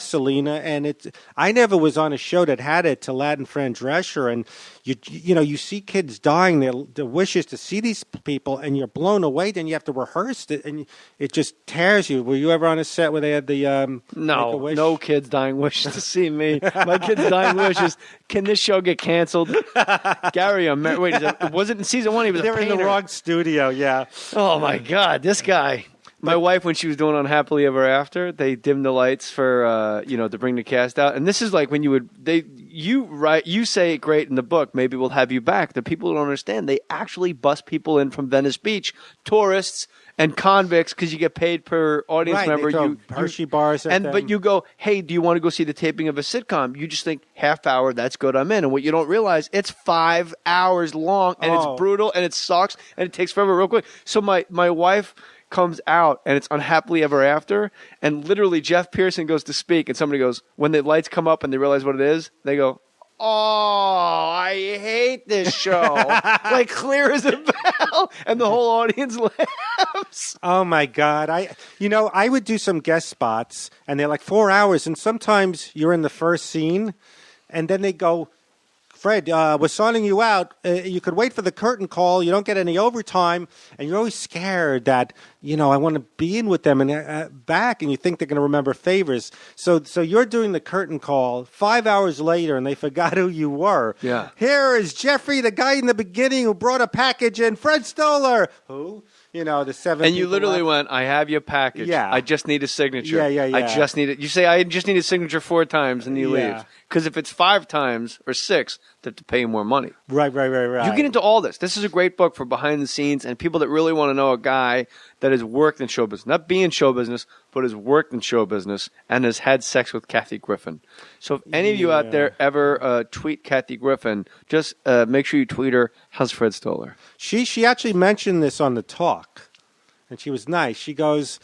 Selena, and I never was on a show that had it till Latin Fran Drescher, and you see kids dying, their wishes to see these people, and you're blown away. Then you have to rehearse it, and it just tears you. Were you ever on a set where they had the Make-A-Wish? No kids dying wishes to see me. My kids dying wishes. Can this show get canceled? Gary, was it in season 1? He was they were in the wrong studio. Yeah. Oh my God, this guy. My wife, when she was doing Unhappily Ever After, they dimmed the lights for to bring the cast out. And this is like when you say it great in the book, maybe we'll have you back. The people don't understand. They actually bus people in from Venice Beach, tourists and convicts, because you get paid per audience member. They throw Hershey bars at them. But you go, hey, do you want to go see the taping of a sitcom? You just think half hour, that's good, I'm in. And what you don't realize, it's 5 hours long, and it's brutal, and it sucks, and it takes forever real quick. So my wife comes out, and it's Unhappily Ever After, and literally Jeff Pearson goes to speak, and somebody goes, when the lights come up and they realize what it is, they go, oh, I hate this show. Like clear as a bell, and the whole audience laughs. Oh my God. I would do some guest spots, and they're like 4 hours, and sometimes you're in the first scene, and then they go, Fred, we're signing you out. You could wait for the curtain call. You don't get any overtime. And you're always scared that, I want to be in with them and back, and you think they're going to remember favors. So you're doing the curtain call 5 hours later, and they forgot who you were. Yeah. Here is Jeffrey, the guy in the beginning who brought a package in. Fred Stoller. Who? the 7 And you people literally left. went, I have your package. Yeah. I just need a signature. Yeah. I just need it. You say, I just need a signature 4 times, and you Yeah. leave. Because if it's 5 times or 6, they have to pay you more money. Right. You get into all this. This is a great book for behind the scenes and people that really want to know a guy that has worked in show business. Not be in show business, but has worked in show business and has had sex with Kathy Griffin. So if any of you out there ever tweet Kathy Griffin, just make sure you tweet her, how's Fred Stoller? She actually mentioned this on the talk, and she was nice. She goes,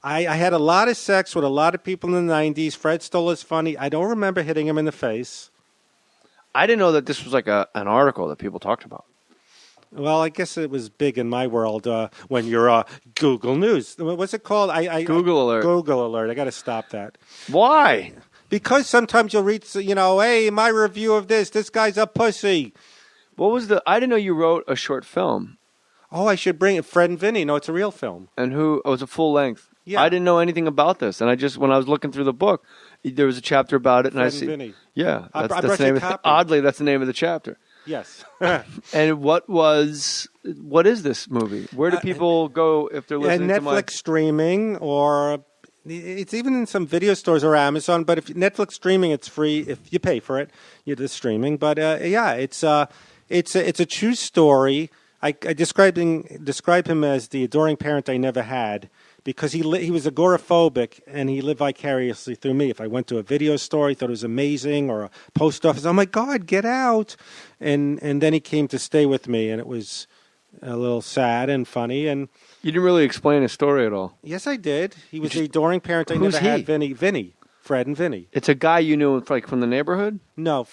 I had a lot of sex with a lot of people in the 90s. Fred Stoller's funny. I don't remember hitting him in the face. I didn't know that this was like an article that people talked about. Well, I guess it was big in my world when you're Google News. What's it called? Google Alert. Google Alert. I got to stop that. Why? Because sometimes you'll read, hey, my review of this guy's a pussy. What was I didn't know you wrote a short film. Oh, I should bring it. Fred and Vinny. No, it's a real film. And it was a full length. Yeah. I didn't know anything about this. And when I was looking through the book, there was a chapter about it. Fred I and see. Vinny. Yeah. I That's brought the you name a copy. Oddly, that's the name of the chapter. Yes. And what is this movie? Where do people go if they're listening to Netflix streaming, or it's even in some video stores or Amazon. But if Netflix streaming, it's free if you pay for it. You're just streaming. But it's a true story. I describe him as the adoring parent I never had, because he was agoraphobic and he lived vicariously through me. If I went to a video store, he thought it was amazing, or a post office, oh my God, get out! And then he came to stay with me, and it was a little sad and funny. And you didn't really explain his story at all. Yes, I did. He was the adoring parent I Who's never had. Vinny, Fred and Vinny. It's a guy you knew from the neighborhood? No,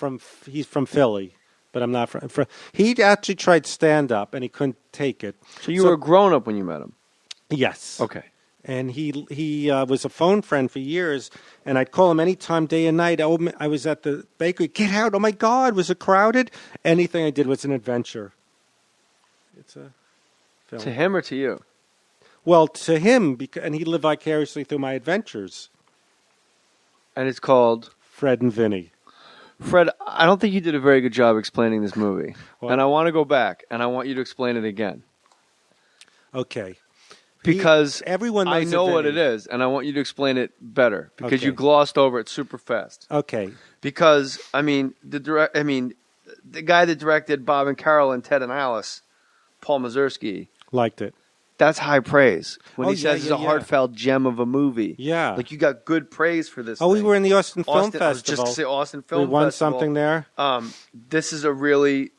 he's from Philly. But I'm not from. He actually tried stand-up, and he couldn't take it. So you were a grown-up when you met him? Yes. Okay. And he was a phone friend for years, and I'd call him anytime, day and night. I was at the bakery. Get out! Oh, my God, was it crowded? Anything I did was an adventure. It's a film. To him or to you? Well, to him, and he lived vicariously through my adventures. And it's called? Fred and Vinny. Fred, I don't think you did a very good job explaining this movie. What? And I want to go back, and I want you to explain it again. Okay. Because everyone knows I know Vinny. what it is, and I want you to explain it better. Because Okay. you glossed over it super fast. Okay. Because, the guy that directed Bob and Carol and Ted and Alice, Paul Mazursky, Liked it. that's high praise. When Oh, he says yeah, it's a yeah. heartfelt gem of a movie. Yeah. Like, you got good praise for this Oh, we thing. were in the Austin Film Festival. I was just going to say Austin Film We won Festival. something there. This is a really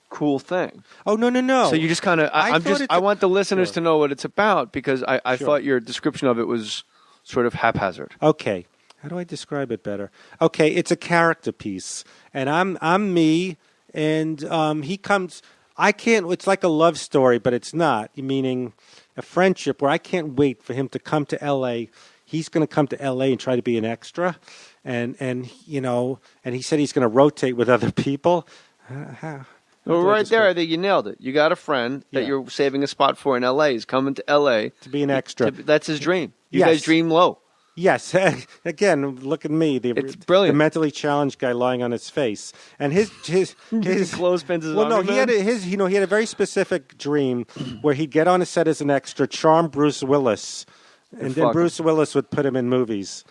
cool thing. Oh, no. So you just kind of, I want the listeners Sure. to know what it's about, because I Sure. thought your description of it was sort of haphazard. Okay. How do I describe it better? Okay, it's a character piece, and I'm me, and he comes. I can't. It's like a love story, but it's not. Meaning a friendship where I can't wait for him to come to L.A. He's going to come to L.A. and try to be an extra, and he said he's going to rotate with other people. Well, right there, I think you nailed it. You got a friend that Yeah. you're saving a spot for in L.A. He's coming to L.A. To be an extra. That's his dream. You Yes. guys dream low. Yes. Again, look at me, It's brilliant. the mentally challenged guy lying on his face, and his clothespins his Well, no, army he had man? he had a very specific dream where he'd get on a set as an extra, charm Bruce Willis, and then fuck him. Bruce Willis would put him in movies.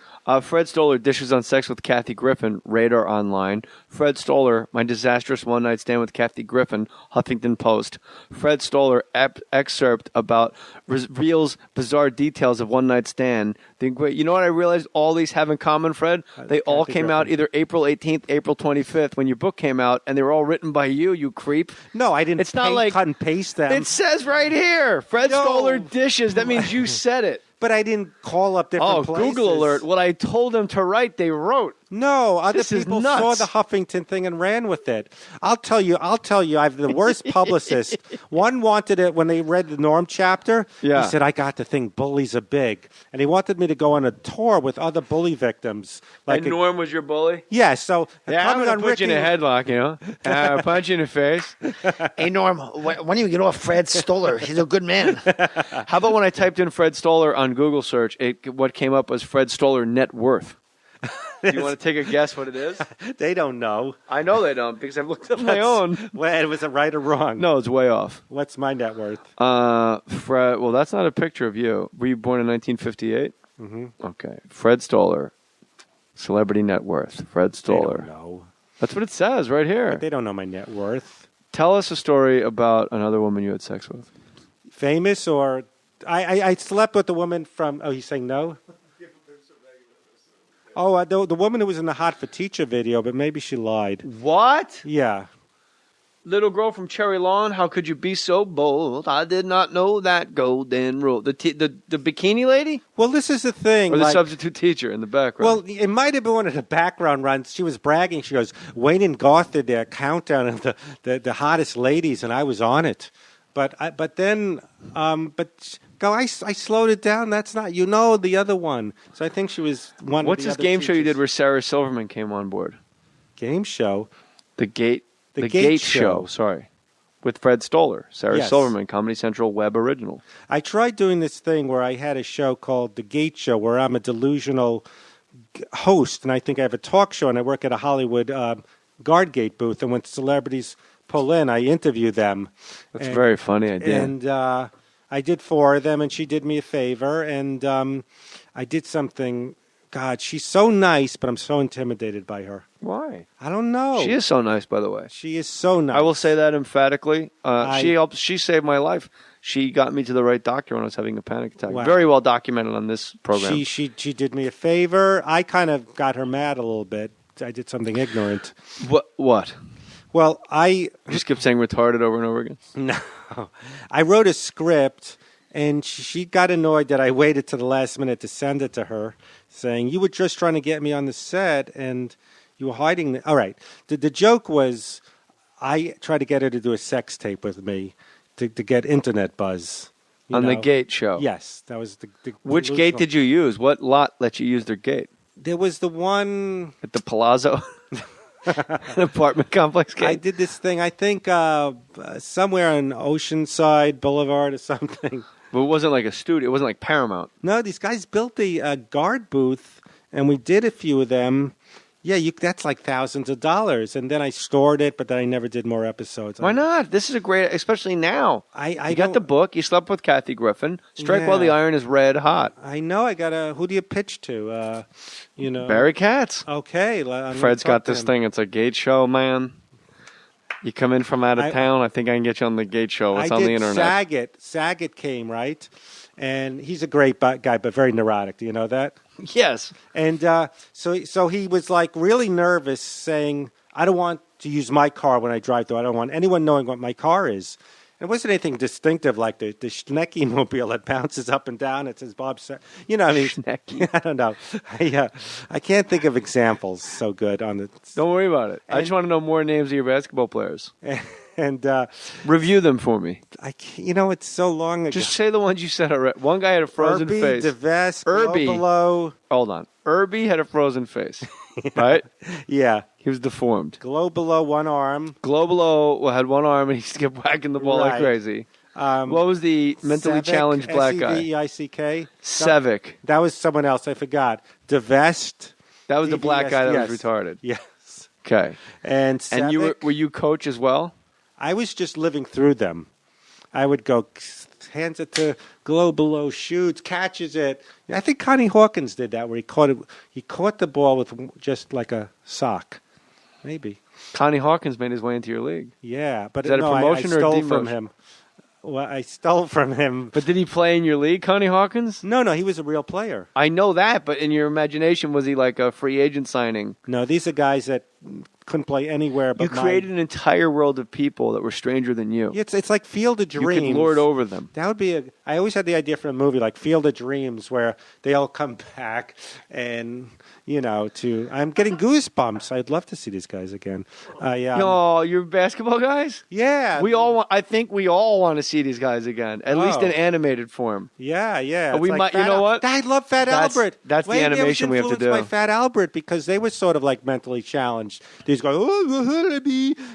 Fred Stoller dishes on sex with Kathy Griffin, Radar Online. Fred Stoller, my disastrous one-night stand with Kathy Griffin, Huffington Post. Fred Stoller excerpt about reveals bizarre details of one-night stand. You know what I realized all these have in common, Fred? They all Kathy came out Griffin. either April 18th, April 25th, when your book came out, and they were all written by you creep. No, I didn't It's not like- cut and paste them. It says right here, Fred No. Stoller dishes. That means you said it. But I didn't call up different Oh, places. Google alert. What I told them to write, they wrote. No, other This is people nuts. saw the Huffington thing and ran with it. I'll tell you, I have the worst publicist. One wanted it when they read the Norm chapter. Yeah. He said, I got to think bullies are big. And he wanted me to go on a tour with other bully victims. And Norm was your bully? Yeah, so Yeah, I'm coming going on to put you in a Ricky- headlock, you know. Punch you in the face. Hey, Norm, when do you get off Fred Stoller? He's a good man. How about when I typed in Fred Stoller on Google search, what came up was Fred Stoller net worth. it is? You want to take a guess what it is? They don't know. I know they don't because I've looked up my own. Well, was it right or wrong? No, it's way off. What's my net worth? Fred. Well, that's not a picture of you. Were you born in 1958? Mm-hmm. Okay. Fred Stoller. Celebrity net worth. Fred Stoller. They don't know. That's what it says right here. But they don't know my net worth. Tell us a story about another woman you had sex with. Famous or... I slept with the woman from... Oh, he's saying no? Oh, the woman who was in the Hot for Teacher video, but maybe she lied. What? Yeah. Little girl from Cherry Lawn, how could you be so bold? I did not know that golden rule. The bikini lady? Well, this is the thing. Or the substitute teacher in the background? Well, it might have been one of the background runs. She was bragging. She goes, Wayne and Garth did their countdown of the hottest ladies, and I was on it. But then I slowed it down. That's not, the other one. So I think she was one What's of the this other game show you teachers. did where Sarah Silverman came on board? Game show? The Gate Show. Sorry. With Fred Stoller. Sarah Yes. Silverman, Comedy Central web original. I tried doing this thing where I had a show called The Gate Show where I'm a delusional host, and I think I have a talk show, and I work at a Hollywood guard gate booth, and when celebrities pull in, I interview them. That's a very funny idea. And I did 4 of them, and she did me a favor, and I did something. God, she's so nice, but I'm so intimidated by her. Why? I don't know. She is so nice, by the way. She is so nice. I will say that emphatically. She saved my life. She got me to the right doctor when I was having a panic attack. Wow. Very well documented on this program. She did me a favor. I kind of got her mad a little bit. I did something ignorant. What? Well, I just kept saying retarded over and over again. No, I wrote a script, and she got annoyed that I waited to the last minute to send it to her, saying, you were just trying to get me on the set, and you were hiding. All right. The joke was I tried to get her to do a sex tape with me to get internet buzz. On the Gate show? Yes. That was the Which gate did you use? What lot let you use their gate? There was the one... At the Palazzo? An apartment complex gate? I did this thing, I think, somewhere on Oceanside Boulevard or something. But it wasn't like a studio. It wasn't like Paramount. No, these guys built the guard booth, and we did a few of them. Yeah, that's like thousands of dollars. And then I stored it, but then I never did more episodes. Why not? This is a great, especially now. I you got the book. You slept with Kathy Griffin. Strike Yeah. while the iron is red hot. I know. I got who do you pitch to? Barry Katz. Okay. I'm gonna Fred's talk got to this him. thing. It's a Gate show, man. You come in from out of town, I think I can get you on the Gate show. It's on the internet. Saget came, right? And he's a great guy, but very neurotic. Do you know that? Yes. And so he was like really nervous, saying, I don't want to use my car when I drive through. I don't want anyone knowing what my car is. It wasn't anything distinctive like the Schnecky mobile that bounces up and down. It says Bob. I mean, Schnecky. I don't know. I can't think of examples so good on the. Don't worry about it. I just want to know more names of your basketball players. And review them for me. It's so long ago. Just say the ones you said already. One guy had a frozen Irby, face. DeVest, Irby. Globalo. Hold on. Irby had a frozen face, right? Yeah. He was deformed. Globalo, one arm. Globalo had one arm, and he just kept whacking the ball like crazy. What was the mentally challenged black guy? Seveick. Seveick. That was someone else. I forgot. DeVest. That was the black guy that yes. was retarded. Yes. Okay. And you were you coach as well? I was just living through them. I would go, hands it to Globalo, shoots, catches it. I think Connie Hawkins did that, where he caught it. He caught the ball with just like a sock, maybe. Connie Hawkins made his way into your league. Yeah, but is that a promotion I or a stole demotion? from him. Well, I stole from him. But did he play in your league, Connie Hawkins? No, he was a real player. I know that, but in your imagination, was he like a free agent signing? No, these are guys that couldn't play anywhere but you created an entire world of people that were stranger than you. Yeah, it's like Field of Dreams. You could lord over them. That would be I always had the idea for a movie like Field of Dreams where they all come back and, I'm getting goosebumps. I'd love to see these guys again. No, you're basketball guys? Yeah. I think we all want to see these guys again, at least in animated form. Yeah. We might, you know what? I love Fat Albert. That's the animation we have to do. By Fat Albert because they were sort of like mentally challenged. These guys,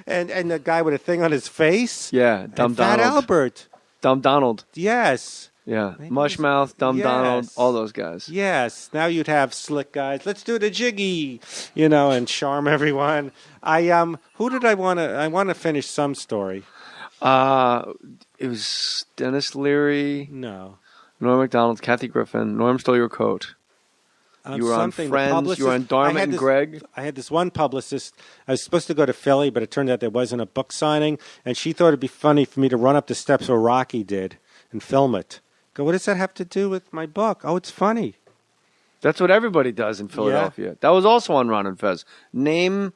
and the guy with a thing on his face. Yeah, Dumb Fat Donald. Albert. Dumb Donald. Yes. Yeah, Mushmouth, Dumb Donald, all those guys. Yes. Now you'd have slick guys. Let's do the jiggy, and charm everyone. Who did I want to? I want to finish some story. It was Dennis Leary. No. Norm Macdonald, Kathy Griffin, Norm Stole Your Coat. You were on Friends. You were on Dharma and Greg. I had this one publicist. I was supposed to go to Philly, but it turned out there wasn't a book signing, and she thought it'd be funny for me to run up the steps where Rocky did and film it. Go, what does that have to do with my book? Oh, it's funny. That's what everybody does in Philadelphia. Yeah. That was also on Ron and Fez. Name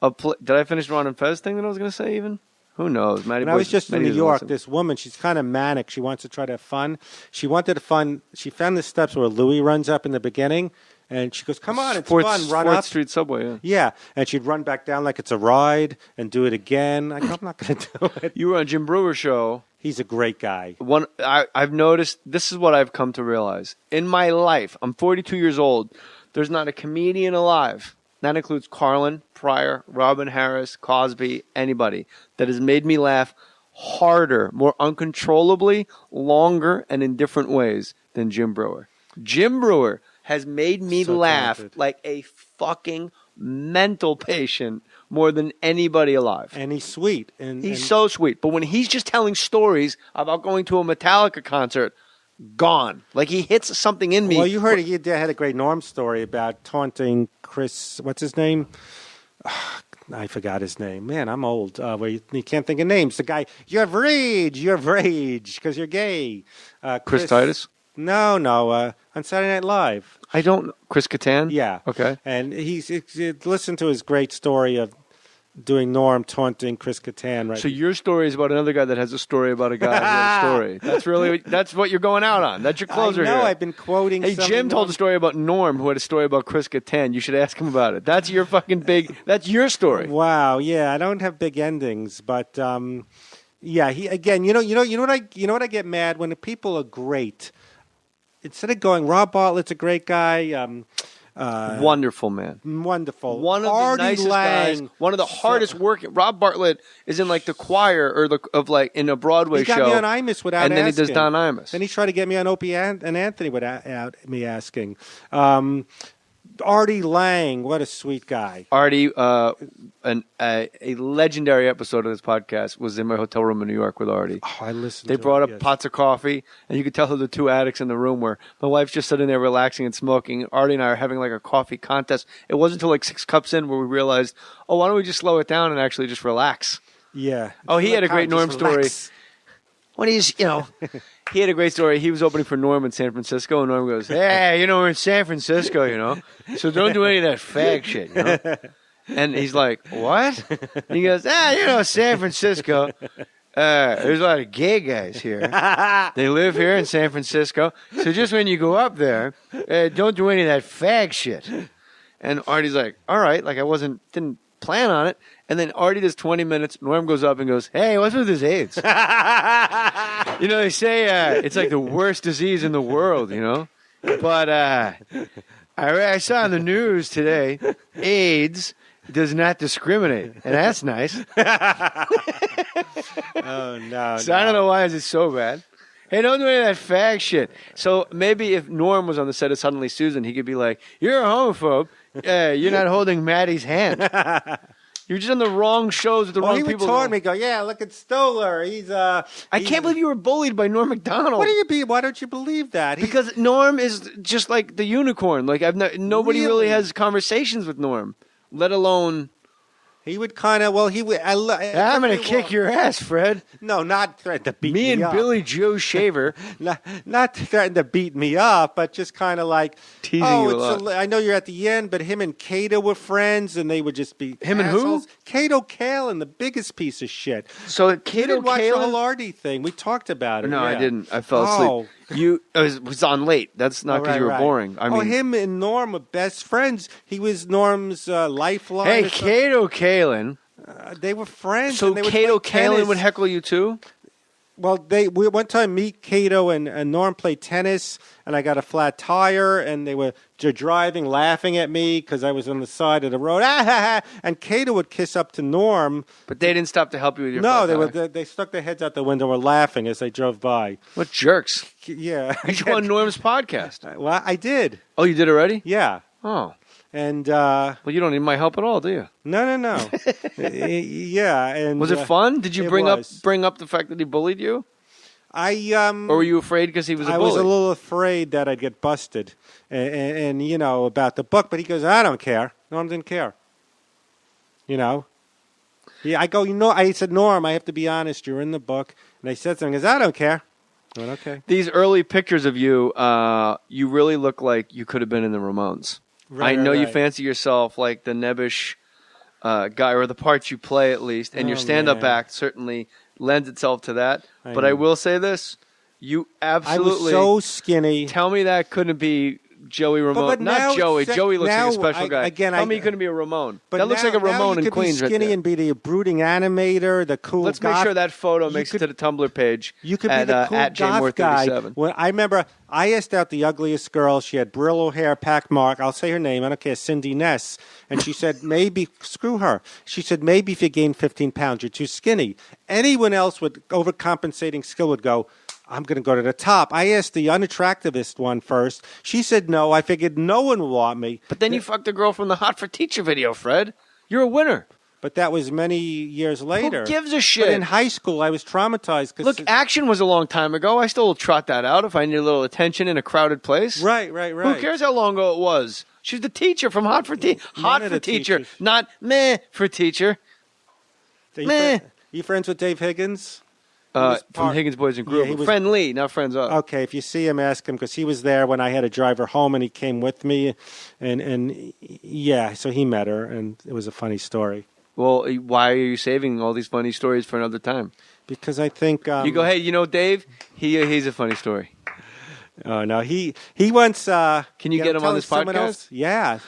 a did I finish Ron and Fez thing that I was going to say even? Who knows? When I was just in New York, this woman, she's kind of manic. She wants to try to have fun. She wanted to fun. She found the steps where Louis runs up in the beginning, and she goes, come on, it's fun. Run up. 4th Street subway, yeah. Yeah, and she'd run back down like it's a ride and do it again. I go, I'm not going to do it. You were on Jim Brewer's show. He's a great guy. I've noticed, this is what I've come to realize. In my life, I'm 42 years old, there's not a comedian alive, that includes Carlin, Pryor, Robin Harris, Cosby, anybody, that has made me laugh harder, more uncontrollably, longer, and in different ways than Jim Brewer. Jim Brewer has made me laugh like a fucking mental patient more than anybody alive. And he's sweet. He's so sweet. But when he's just telling stories about going to a Metallica concert, gone. Like he hits something in me. Well, you heard he had a great Norm story about taunting Chris, what's his name? I forgot his name. Man, I'm old. Where you can't think of names. The guy, you have rage, because you're gay. Chris Titus? No, on Saturday Night Live. I don't. Chris Kattan? Yeah. Okay. And he's listened to his great story of doing Norm taunting Chris Kattan. Right. So your story is about another guy that has a story about a guy who had a story. That's what you're going out on. That's your closer here. I know. I've been quoting. Hey, Jim told a story about Norm who had a story about Chris Kattan. You should ask him about it. That's your fucking big. That's your story. Wow. Yeah, I don't have big endings, but yeah. He again. You know what I get mad when the people are great. Instead of going, Rob Bartlett's a great guy. Wonderful man. Wonderful. One of the nicest guys. One of the hardest working. Rob Bartlett is in like the choir in a Broadway show. He got me on Imus without asking. And then he does Don Imus. Then he tried to get me on Opie and Anthony without me asking. Artie Lang, what a sweet guy. Artie, a legendary episode of this podcast was in my hotel room in New York with Artie. Oh, I listened They brought up pots of coffee, and you could tell who the two addicts in the room were. My wife's just sitting there relaxing and smoking. Artie and I are having like a coffee contest. It wasn't until like 6 cups in where we realized, why don't we just slow it down and actually just relax? Yeah. Oh, he had a great Norm story. When he's, He had a great story. He was opening for Norm in San Francisco, and Norm goes, hey, we're in San Francisco, so don't do any of that fag shit, And he's like, what? And he goes, San Francisco. There's a lot of gay guys here. They live here in San Francisco. So just when you go up there, don't do any of that fag shit. And Artie's like, all right, like didn't plan on it. And then Artie does 20 minutes. Norm goes up and goes, hey, what's with this AIDS? They say it's like the worst disease in the world, But I saw on the news today, AIDS does not discriminate. And that's nice. Oh, no. So I don't know why it's so bad. Hey, don't do any of that fag shit. So maybe if Norm was on the set of Suddenly Susan, he could be like, you're a homophobe. You're not holding Maddie's hand. You're just on the wrong shows with the wrong people. He would taunt me, go, yeah, look at Stoller. I can't believe you were bullied by Norm Macdonald. Why don't you believe that? Because Norm is just like the unicorn. Like nobody really has conversations with Norm, let alone. He would kind of, he would. I'm going to kick your ass, Fred. No, not threaten to beat me up. Me and up. Billy Joe Shaver. not threaten to beat me up, but just kind of like. Teasing you a lot. I know you're at the end, but him and Cato were friends, and they would just be Him assholes. and who? Cato Kalin, the biggest piece of shit. So Cato You didn't watch the Kalin? whole Artie thing. We talked about it. No, yeah. I didn't. I fell asleep. It was on late. That's not because you were boring. I mean, him and Norm were best friends. He was Norm's lifeline. Hey, Cato Kalin. They were friends. So and they would Cato play tennis. Kalin would heckle you too? Well, we one time me, Cato, and Norm played tennis, and I got a flat tire, and they were driving, laughing at me because I was on the side of the road. And Cato would kiss up to Norm. But they didn't stop to help you with your No, flat tire. they stuck their heads out the window and were laughing as they drove by. What jerks. Yeah. You should go on Norm's podcast. Well, I did. Oh, you did already? Yeah. Oh. And well, you don't need my help at all, do you? No. Yeah, and was it fun? Did you bring up the fact that he bullied you? Or were you afraid because he was a bully? I was a little afraid that I'd get busted, and about the book. But he goes, I don't care. Norm didn't care. Yeah, I go, I said, Norm, I have to be honest. You're in the book, and I said something. He goes, I don't care. I went, okay. These early pictures of you, you really look like you could have been in the Ramones. Right, I know you right. fancy yourself like the nebbish guy, or the parts you play at least, and your stand-up man. act certainly lends itself to that. But I will say this, you absolutely... I was so skinny. Tell me that couldn't be Joey Ramone. But now, not Joey. Joey looks like a special guy. Again, Tell me you couldn't be a Ramone. But that looks like a Ramone in Queens right there. You could be skinny and be the brooding animator, the cool Let's goth. make sure that photo makes it to the Tumblr page. You could at, be the cool at goth guy. JMohr37. When I remember, I asked out the ugliest girl. She had Brillo hair, pockmark. I'll say her name. I don't care. Cindy Ness. And she said, maybe, screw her. She said, maybe if you gain 15 pounds, you're too skinny. Anyone else with overcompensating skill would go, I'm going to go to the top. I asked the unattractivest one first. She said no. I figured no one would want me. But then you fucked a girl from the Hot for Teacher video, Fred. You're a winner. But that was many years later. Who gives a shit? But in high school, I was traumatized. Look, Action was a long time ago. I still trot that out if I need a little attention in a crowded place. Right. Who cares how long ago it was? She's the teacher from Hot for Teacher. Hot for Teacher, teachers. not meh for teacher. Meh. You friends with Dave Higgins? From Higgins Boys and Groove. Yeah, he was- Friend Lee, not friends up. Okay, if you see him, ask him, because he was there when I had to drive her home, and he came with me, and yeah, so he met her, and it was a funny story. Well, why are you saving all these funny stories for another time? Because I think you go, hey, Dave? He's a funny story. Oh no, he once. Can you get him on this podcast? Else, yeah.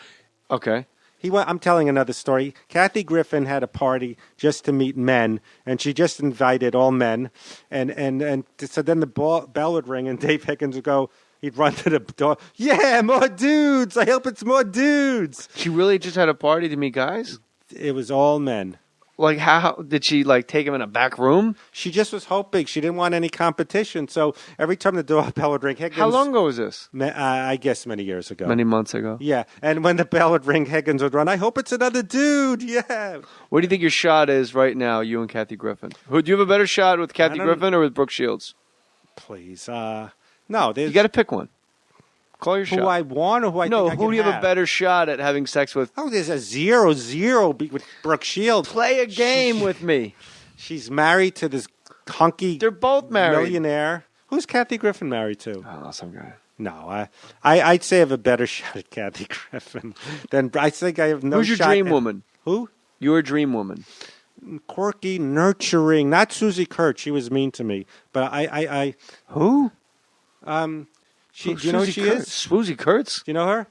Okay. I'm telling another story. Kathy Griffin had a party just to meet men, and she just invited all men. And so then the bell would ring, and Dave Higgins would go, he'd run to the door. Yeah, more dudes. I hope it's more dudes. She really just had a party to meet guys? It was all men. Like, how did she, take him in a back room? She just was hoping. She didn't want any competition. So every time the doorbell would ring, Higgins... How long ago was this? I guess many years ago. Many months ago? Yeah. And when the bell would ring, Higgins would run, I hope it's another dude. Yeah. What do you think your shot is right now, you and Kathy Griffin? Do you have a better shot with Kathy Griffin or with Brooke Shields? Please. No. You got to pick one. Call your shot. Who I want or who I think I can who do you have a better shot at having sex with? Oh, there's a 0-0 with Brooke Shields. Play a game with me. She's married to this hunky... They're both married. ...millionaire. Who's Kathy Griffin married to? Oh, some guy. No, I'd say I have a better shot at Kathy Griffin than... I think I have no shot... Who's your dream woman? Who? Your dream woman. Quirky, nurturing. Not Susie Kurtz. She was mean to me. But I Who? Do you know who she is? Susie Kurtz? Do you know her?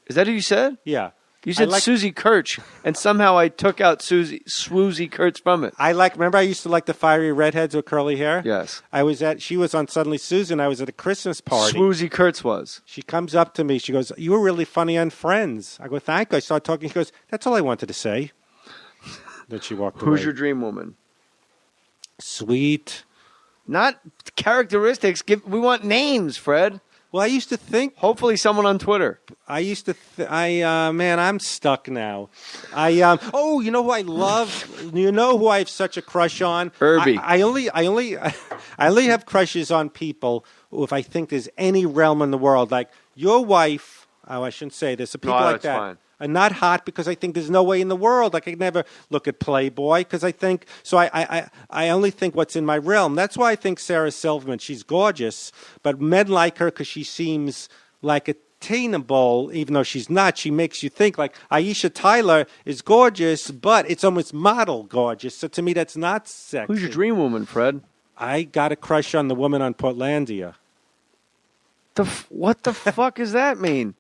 Is that who you said? Yeah. You said Susie Kurtz, and somehow I took out Swoozie Kurtz from it. Remember I used to like the fiery redheads with curly hair? Yes. She was on Suddenly Susan. I was at a Christmas party. Swoozie Kurtz was. She comes up to me. She goes, you were really funny on Friends. I go, thank you. I start talking. She goes, that's all I wanted to say. Then she walked away. Who's your dream woman? Sweet. Not characteristics. We want names, Fred. Well, I used to think... Hopefully someone on Twitter. I used to... man, I'm stuck now. You know who I love? You know who I have such a crush on? Herbie. I only have crushes on people who, if I think there's any realm in the world, like your wife... Oh, I shouldn't say this. People like that. Fine. Are not hot because I think there's no way in the world. I could never look at Playboy because I think... So I only think what's in my realm. That's why I think Sarah Silverman, she's gorgeous, but men like her because she seems like attainable, even though she's not. She makes you think like Aisha Tyler is gorgeous, but it's almost model gorgeous. So to me, that's not sexy. Who's your dream woman, Fred? I got a crush on the woman on Portlandia. What the fuck does that mean?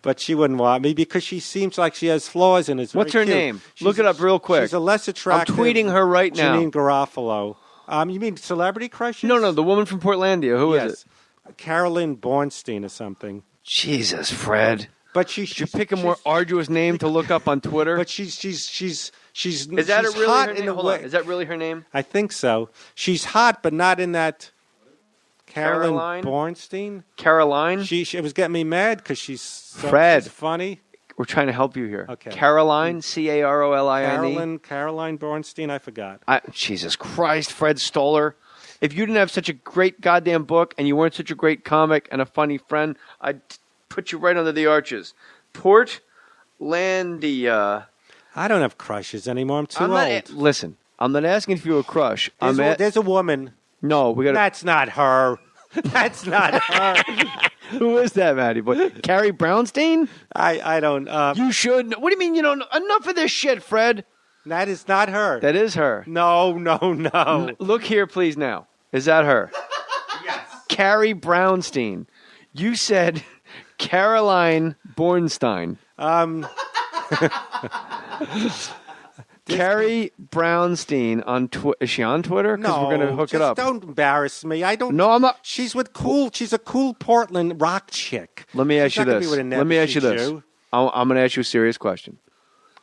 But she wouldn't want me because she seems like she has flaws and is very What's her cute. name? Look it up real quick. She's a less attractive... I'm tweeting her right now. Janine Garofalo. You mean celebrity crushes? No, the woman from Portlandia. Who is it? Carolyn Bornstein or something. Jesus, Fred. But Did you pick a more arduous name to look up on Twitter? But she's Is that she's really hot her in name? a Hold way. on. Is that really her name? I think so. She's hot, but not in that. Caroline Bornstein. Caroline. She was getting me mad because she's Fred. she's funny. We're trying to help you here. Okay. Caroline, Caroline. Caroline Bornstein. I forgot. Jesus Christ, Fred Stoller. If you didn't have such a great goddamn book and you weren't such a great comic and a funny friend, I'd put you right under the arches. Portlandia. I don't have crushes anymore. I'm too old. Listen, I'm not asking if you a crush. There's a woman. No, we got. That's not her. That's not her. Who is that, Matty boy? Carrie Brownstein? I don't. You should. What do you mean you don't know? Enough of this shit, Fred. That is not her. That is her. No. Look here, please. Now, is that her? Yes. Carrie Brownstein. You said Caroline Bornstein. Carrie Brownstein on Twitter. Is she on Twitter? Because we're going to hook it up. Don't embarrass me. I don't. No, I'm not. She's a cool Portland rock chick. Let me ask She's you not gonna this. be with a Let me ask you Nebuchadnezzar this. Jew. I'm going to ask you a serious question.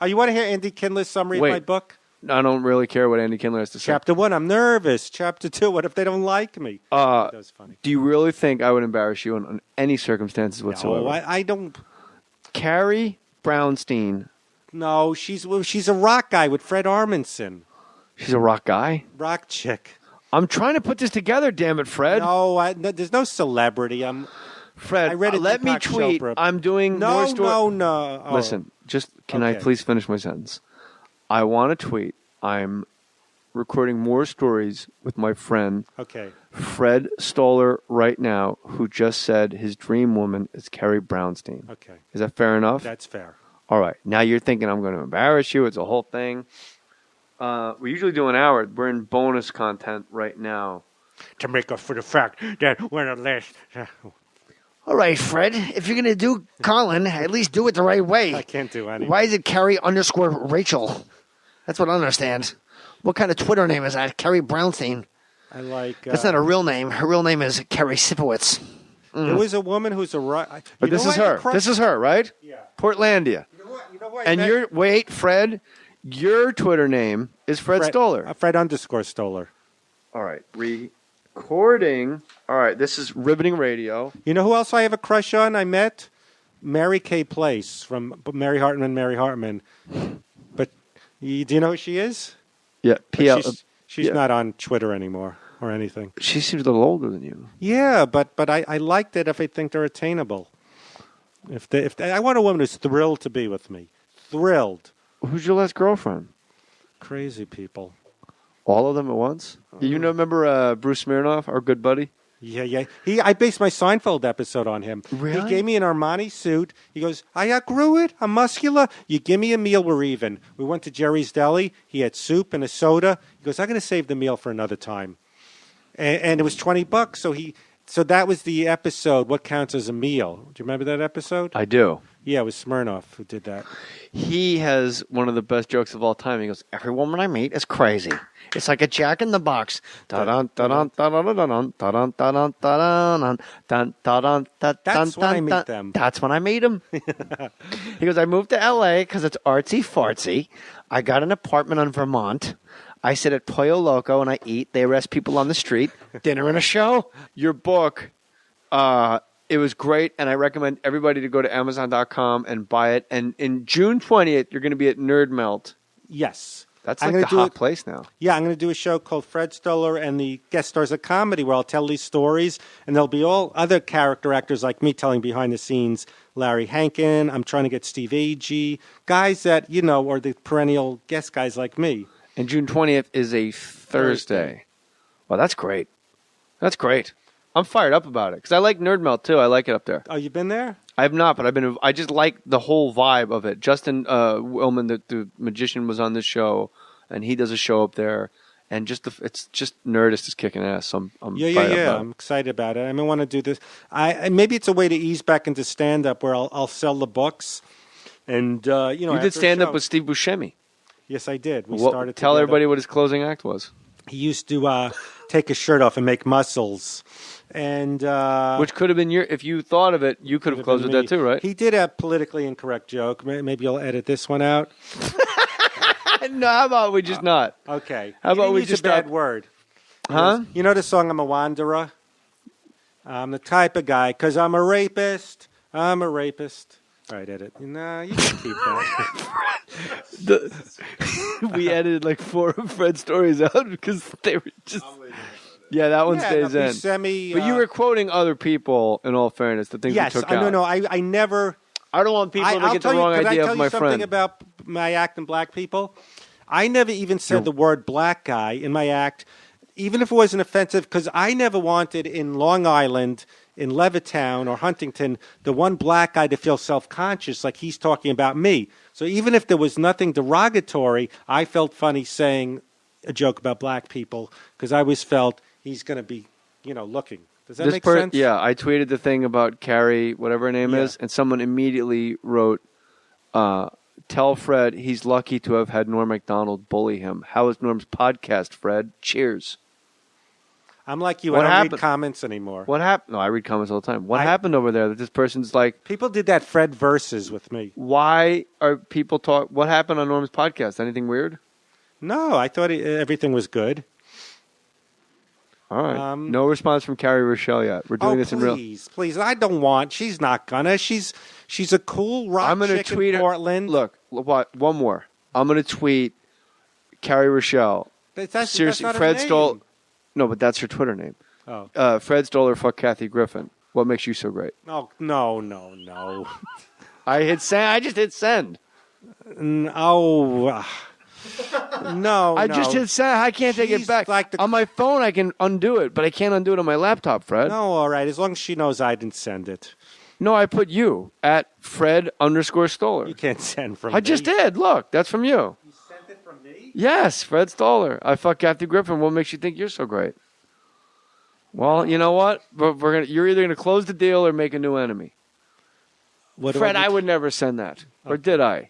Oh, you want to hear Andy Kindler's summary Wait. of my book? I don't really care what Andy Kindler has to say. Chapter 1, I'm nervous. Chapter 2, what if they don't like me? That was funny. Do you really think I would embarrass you on any circumstances whatsoever? No, I don't. Carrie Brownstein. No, she's a rock guy with Fred Armisen. She's a rock guy? Rock chick. I'm trying to put this together, damn it, Fred. No, there's no celebrity. Fred, I read it. let me Deepak tweet. Chopra. I'm doing more stories. No. Oh. Listen, can I Okay. please finish my sentence? I want to tweet. I'm recording more stories with my friend Okay. Fred Stoller right now, who just said his dream woman is Carrie Brownstein. Okay. Is that fair enough? That's fair. All right. Now you're thinking I'm going to embarrass you. It's a whole thing. We usually do an hour. We're in bonus content right now. To make up for the fact that we're the last. All right, Fred. If you're going to do Colin, at least do it the right way. I can't do anything. Why is it Carrie_Rachel? That's what I don't understand. What kind of Twitter name is that? Carrie Brownstein. I like. That's not a real name. Her real name is Carrie Sipowicz. There was a woman who's a rock. But this is her. This is her, right? Yeah. Portlandia. You know what? And wait, Fred, your Twitter name is Fred Stoller. Fred_Stoller. All right. Recording. All right. This is Riveting Radio. You know who else I have a crush on? I met Mary Kay Place from Mary Hartman. But do you know who she is? Yeah. She's not on Twitter anymore or anything. She seems a little older than you. Yeah, but I like that if I think they're attainable. If I want a woman who's thrilled to be with me. Thrilled. Who's your last girlfriend? Crazy people. All of them at once? You remember Bruce Smirnoff, our good buddy? Yeah. I based my Seinfeld episode on him. Really? He gave me an Armani suit. He goes, I outgrew it. I'm muscular. You give me a meal, we're even. We went to Jerry's Deli. He had soup and a soda. He goes, I'm going to save the meal for another time. And it was $20. So that was the episode, What Counts as a Meal. Do you remember that episode? I do. Yeah, it was Smirnoff who did that. He has one of the best jokes of all time. He goes, every woman I meet is crazy. It's like a Jack in the Box. That's when I meet them. That's when I meet him. He goes, I moved to L.A. because it's artsy fartsy. I got an apartment on Vermont. I sit at Pollo Loco and I eat. They arrest people on the street. Dinner and a show. Your book, it was great, and I recommend everybody to go to Amazon.com and buy it. And in June 20th, you're going to be at Nerd Melt. Yes. That's like the hot place now. Yeah, I'm going to do a show called Fred Stoller and the Guest Stars of Comedy where I'll tell these stories, and there'll be all other character actors like me telling behind the scenes. Larry Hankin, I'm trying to get Steve Agee, guys that, are the perennial guest guys like me. And June 20th is a Thursday. Well, that's great. That's great. I'm fired up about it because I like Nerd Melt too. I like it up there. Oh, you been there? I have not, but I just like the whole vibe of it. Justin Willman, the magician, was on this show, and he does a show up there. And it's just Nerdist is kicking ass. So I'm fired up about it. I'm excited about it. I want to do this. Maybe it's a way to ease back into stand up where I'll sell the books, and you did stand up with Steve Buscemi. Yes, I did. We started. Tell together. everybody what his closing act was. He used to take his shirt off and make muscles. And which could have been if you thought of it, you could have closed with that too, right? He did a politically incorrect joke. Maybe you'll edit this one out. No, how about we just not? Okay. How about we use just a bad stop? word? Huh? You know the song "I'm a Wanderer"? I'm the type of guy, 'cause I'm a rapist. I'm a rapist. All right, edit. No, you can keep that. We edited like 4 of Fred stories out because they were just. Yeah, that one stays in. But you were quoting other people, in all fairness, the things yes, we took out. No, I never. I don't want people to get the wrong idea of my friend. Can I tell you something about my act and black people? I never even said the word black guy in my act, even if it wasn't offensive, because I never wanted in Long Island, in Levittown or Huntington, the one black guy to feel self-conscious like he's talking about me. So even if there was nothing derogatory, I felt funny saying a joke about black people because I always felt he's going to be, looking. Does that make sense? Yeah, I tweeted the thing about Carrie, whatever her name is, and someone immediately wrote, tell Fred he's lucky to have had Norm Macdonald bully him. How is Norm's podcast, Fred? Cheers. I'm like you. I don't read comments anymore. What happened? No, I read comments all the time. What happened over there that this person's like... People did that Fred versus with me. Why are people talk... What happened on Norm's podcast? Anything weird? No, I thought everything was good. All right. No response from Carrie Rochelle yet. We're doing this in real... Please. I don't want... She's not gonna. She's a cool rock chick in Portland. Look, one more. I'm going to tweet Carrie Rochelle. Seriously, that's not Fred her name. Stoller... No, but that's her Twitter name. Oh. Fred Stoller, fuck Kathy Griffin. What makes you so great? Oh, no. I just hit send. No. I just hit send. I can't take it back. On my phone, I can undo it, but I can't undo it on my laptop, Fred. No, all right. As long as she knows I didn't send it. No, I put you at Fred_Stoller. You can't send from me. I just did. Look, that's from you. You sent it from me? Yes, Fred Stoller. I fuck Kathy Griffin. What makes you think you're so great? Well, you know what? You're either going to close the deal or make a new enemy. Fred, I would never send that. Okay. Or did I?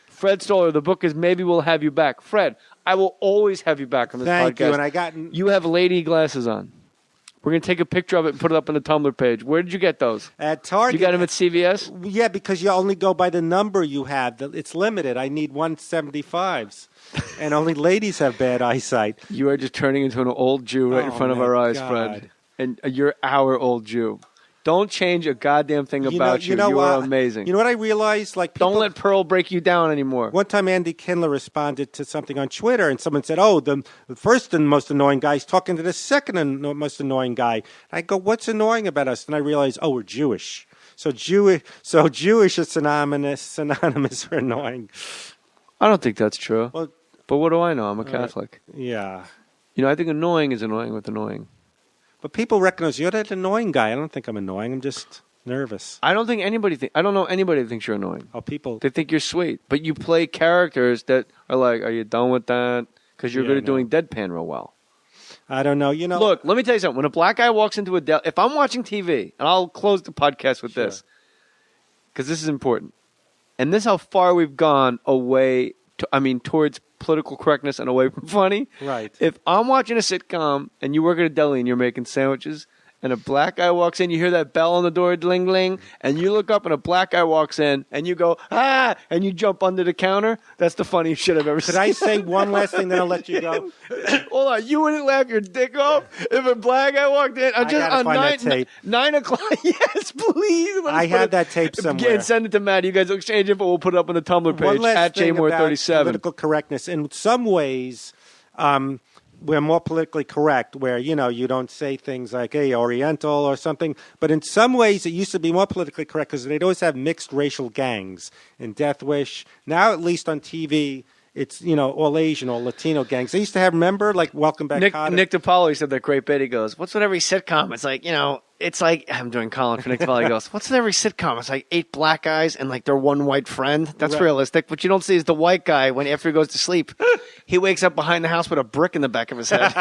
Fred Stoller, the book is Maybe We'll Have You Back. Fred, I will always have you back on this podcast. Thank you, and You have lady glasses on. We're going to take a picture of it and put it up on the Tumblr page. Where did you get those? At Target. You got them at CVS? Yeah, because you only go by the number you have. It's limited. I need 175s. And only ladies have bad eyesight. You are just turning into an old Jew right in front of our eyes, Fred. And you're our old Jew. Don't change a goddamn thing about you. You are amazing. You know what I realized? Don't let Pearl break you down anymore. One time Andy Kindler responded to something on Twitter, and someone said, the first and most annoying guy is talking to the second and most annoying guy. And I go, what's annoying about us? And I realized, we're Jewish. So Jewish is synonymous for annoying. I don't think that's true. Well, but what do I know? I'm a Catholic. Yeah. I think annoying is annoying with annoying. But people recognize you're that annoying guy. I don't think I'm annoying. I'm just nervous. I don't think anybody I don't know anybody that thinks you're annoying. People. They think you're sweet. But you play characters that are like, are you done with that? Because you're good at doing deadpan real well. I don't know. Look, let me tell you something. When a black guy walks into a if I'm watching TV, and I'll close the podcast with this, because this is important. And this is how far we've gone away, towards political correctness and away from funny. Right. If I'm watching a sitcom and you work at a deli and you're making sandwiches and a black guy walks in, you hear that bell on the door, dling, dling, and you look up and a black guy walks in and you go, and you jump under the counter, that's the funniest shit I've ever seen. Could I say one last thing, then I'll let you go? Hold on. You wouldn't laugh your dick off if a black guy walked in? I gotta find that tape. 9 o'clock. Yes, please. I have that tape somewhere. Again, send it to Matt. You guys will exchange info. We'll put it up on the Tumblr page at JMoore37. Political correctness. In some ways, we're more politically correct where, you don't say things like, hey, Oriental or something. But in some ways, it used to be more politically correct because they'd always have mixed racial gangs in Death Wish. Now, at least on TV, it's, all Asian or Latino gangs. They used to have, remember, like Welcome Back, Kotter? Nick DiPaolo said that great bit. He goes, what's with every sitcom? It's like, it's like, I'm doing Colin for Nick DiPaolo. He goes, what's with every sitcom? It's like 8 black guys and like their one white friend. That's realistic. What you don't see is the white guy after he goes to sleep, he wakes up behind the house with a brick in the back of his head.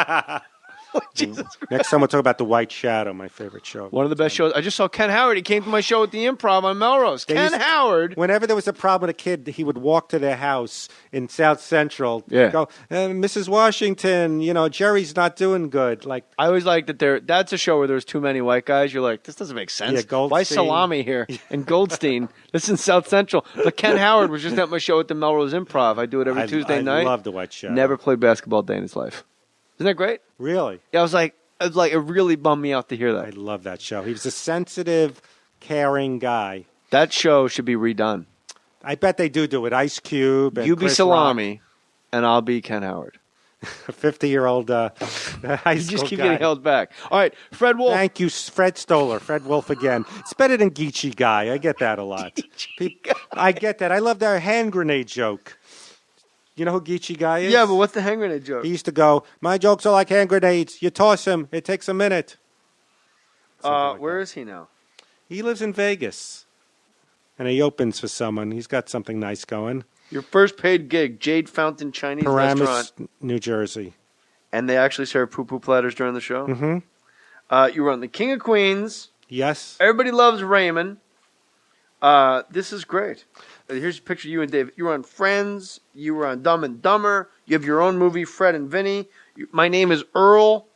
Jesus Next time we'll talk about The White Shadow, my favorite show. One of the best shows. I just saw Ken Howard. He came to my show at the Improv on Melrose. Howard. Whenever there was a problem with a kid, he would walk to their house in South Central. Yeah. Go, Mrs. Washington, Jerry's not doing good. Like I always like that that's a show where there's too many white guys. You're like, this doesn't make sense. Yeah, Goldstein. Why Salami here? And Goldstein. This is in South Central. But Ken Howard was just at my show at the Melrose Improv. I do it every Tuesday night. I love The White Shadow. Never played basketball a day in his life. Isn't that great? Really? Yeah, it was like, it really bummed me out to hear that. I love that show. He was a sensitive, caring guy. That show should be redone. I bet they do it. Ice Cube and You be Chris Salami, Rock. and I'll be Ken Howard. A 50-year-old high school You just keep guy. getting held back. All right, Fred Wolf. Thank you, Fred Stoller. Fred Wolf again. It's better than Geechee Guy. I get that a lot. I get that. I love their hand grenade joke. You know who Geechee Guy is? Yeah, but what's the hand grenade joke? He used to go, my jokes are like hand grenades. You toss them. It takes a minute. Where is he now? He lives in Vegas. And he opens for someone. He's got something nice going. Your first paid gig, Jade Fountain Chinese Paramus, Restaurant. New Jersey. And they actually serve poo-poo platters during the show? Mm-hmm. You were on The King of Queens. Yes. Everybody loves Raymond. This is great. Here's a picture of you and David. You were on Friends. You were on Dumb and Dumber. You have your own movie, Fred and Vinny. My Name is Earl.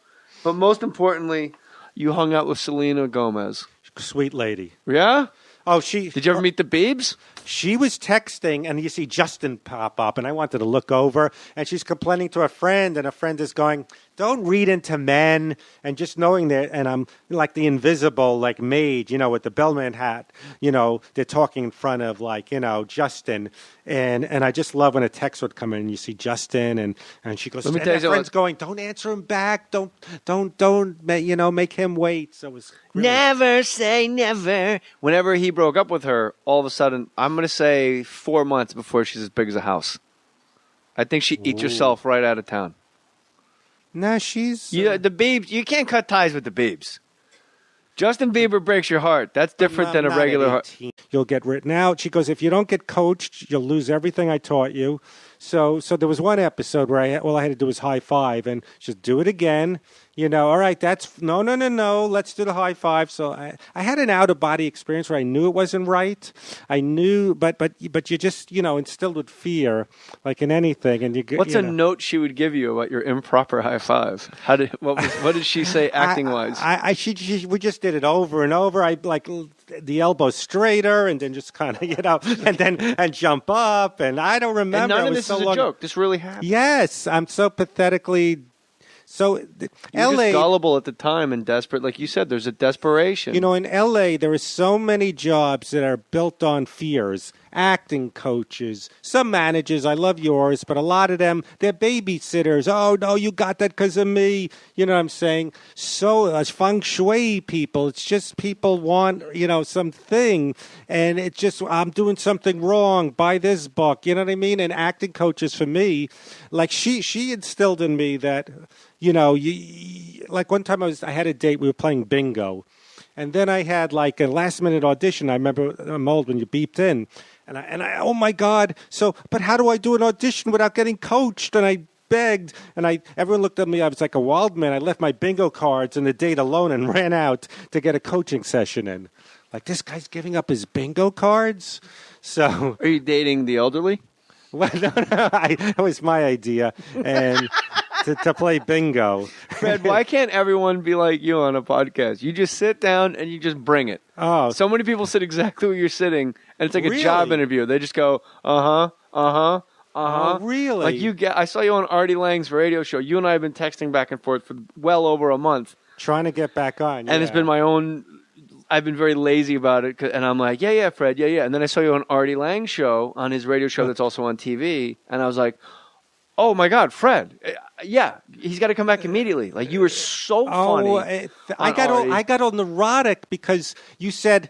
But most importantly, you hung out with Selena Gomez. Sweet lady. Yeah? Oh, Did you ever meet the Biebs? She was texting, and you see Justin pop up, and I wanted to look over, and she's complaining to a friend, and a friend is going, don't read into men, and just knowing that, and I'm like the invisible, like maid, with the bellman hat, they're talking in front of, like, Justin, and I just love when a text would come in, and you see Justin, and she goes, and her friend's going, don't answer him back, don't, make him wait, so it was really... Never say never. Whenever he broke up with her, all of a sudden, I'm going to say 4 months before she's as big as a house. I think she eats herself right out of town. Nah, she's... The Biebs, you can't cut ties with the Biebs. Justin Bieber breaks your heart. That's different than a regular heart. You'll get written out. She goes, if you don't get coached, you'll lose everything I taught you. So there was one episode where all I had to do was high five, and she said, do it again. All right, that's no. Let's do the high five. So I had an out of body experience where I knew it wasn't right. I knew, but you just instilled with fear, like in anything. And what's a note she would give you about your improper high five? What did she say acting wise? We just did it over and over. I like the elbow straighter, and then just kind of and jump up. And I don't remember. And none of this is a joke. This really happened. Yes, I'm so pathetically. So, You're LA, just gullible at the time and desperate. Like you said, there's a desperation. in LA, there are so many jobs that are built on fears. Acting coaches, some managers, I love yours, but a lot of them, they're babysitters. Oh, no, you got that because of me. You know what I'm saying? So, feng shui people, it's just people want, something, and it's just, I'm doing something wrong. Buy this book. You know what I mean? And acting coaches for me, like she instilled in me that, like one time I had a date, we were playing bingo. And then I had like a last minute audition. I remember I'm old when you beeped in. And I, oh my God. So, but how do I do an audition without getting coached? And I begged, and everyone looked at me. I was like a wild man. I left my bingo cards and the date alone and ran out to get a coaching session in. Like, this guy's giving up his bingo cards? So. Are you dating the elderly? Well, no, that was my idea. And to play bingo. Fred, why can't everyone be like you on a podcast? You just sit down and you just bring it. Oh. So many people sit exactly where you're sitting, and it's like Really? a job interview. They just go, uh-huh. Oh, really? Like I saw you on Artie Lang's radio show. You and I have been texting back and forth for well over a month. Trying to get back on. And it's been my own... I've been very lazy about it, and I'm like, yeah, Fred, yeah. And then I saw you on Artie Lang's show, on his radio show that's also on TV, and I was like, oh, my God, Fred. Yeah, he's got to come back immediately. Like, you were so funny. I got all neurotic because you said,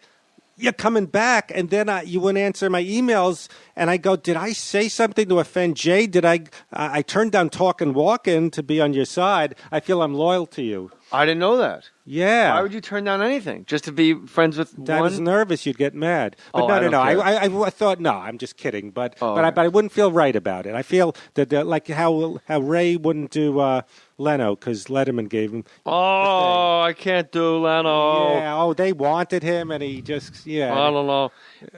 you're coming back, and then you wouldn't answer my emails, and I go, did I say something to offend Jay? Did I turned down Talk and Walk-In to be on your side. I feel I'm loyal to you. I didn't know that. Yeah. Why would you turn down anything just to be friends with I was one? nervous you'd get mad. But Oh, no. I don't care. I thought, no, I'm just kidding. But okay. I wouldn't feel right about it. I feel that, like how Ray wouldn't do Leno because Letterman gave him. Oh, I can't do Leno. Yeah. They wanted him, and he just I don't know.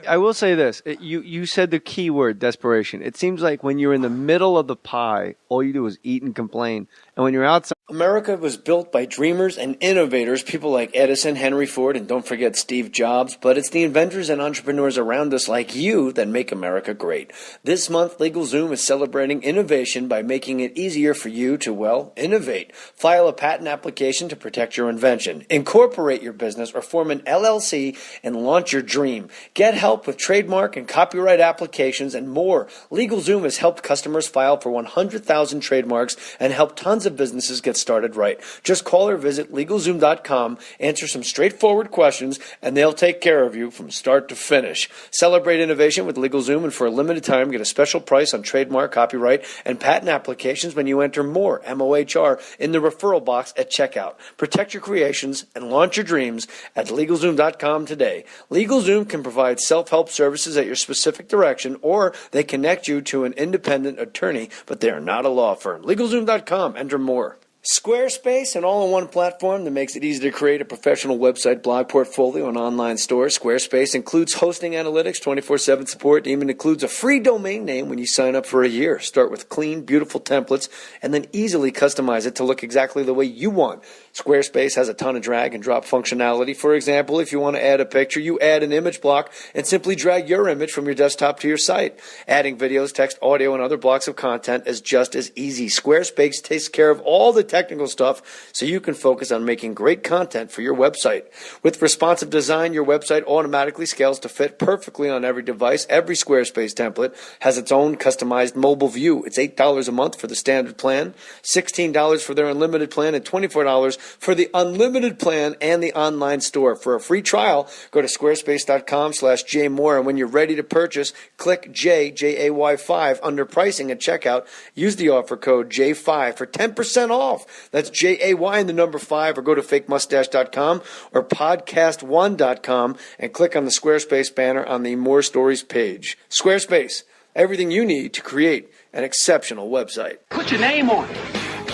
I will say this: you said the key word, desperation. It seems like when you're in the middle of the pie, all you do is eat and complain, and when you're outside. America was built by dreamers and innovators, people like Edison, Henry Ford, and don't forget Steve Jobs, but it's the inventors and entrepreneurs around us like you that make America great. This month, LegalZoom is celebrating innovation by making it easier for you to, well, innovate. File a patent application to protect your invention, incorporate your business, or form an LLC and launch your dream. Get help with trademark and copyright applications and more. LegalZoom has helped customers file for 100,000 trademarks and helped tons of businesses get started right. Just call or visit LegalZoom.com, answer some straightforward questions, and they'll take care of you from start to finish. Celebrate innovation with LegalZoom, and for a limited time, get a special price on trademark, copyright, and patent applications when you enter MOHR, M-O-H-R, in the referral box at checkout. Protect your creations and launch your dreams at LegalZoom.com today. LegalZoom can provide self-help services at your specific direction, or they connect you to an independent attorney, but they are not a law firm. LegalZoom.com. Enter more. Squarespace, an all-in-one platform that makes it easy to create a professional website, blog portfolio, and online store. Squarespace includes hosting analytics, 24/7 support, and even includes a free domain name when you sign up for a year. Start with clean, beautiful templates, and then easily customize it to look exactly the way you want. Squarespace has a ton of drag and drop functionality. For example, if you want to add a picture, you add an image block and simply drag your image from your desktop to your site. Adding videos, text, audio, and other blocks of content is just as easy. Squarespace takes care of all the technical stuff so you can focus on making great content for your website. With responsive design, your website automatically scales to fit perfectly on every device. Every Squarespace template has its own customized mobile view. It's $8 a month for the standard plan, $16 for their unlimited plan, and $24 for the unlimited plan and the online store. For a free trial, go to squarespace.com/jmoore, and when you're ready to purchase, click J-A-Y-5 under pricing at checkout. Use the offer code J5 for 10% off. That's J-A-Y and the number 5, or go to fakemustache.com or podcast1.com and click on the Squarespace banner on the Mohr Stories page. Squarespace, everything you need to create an exceptional website. Put your name on it.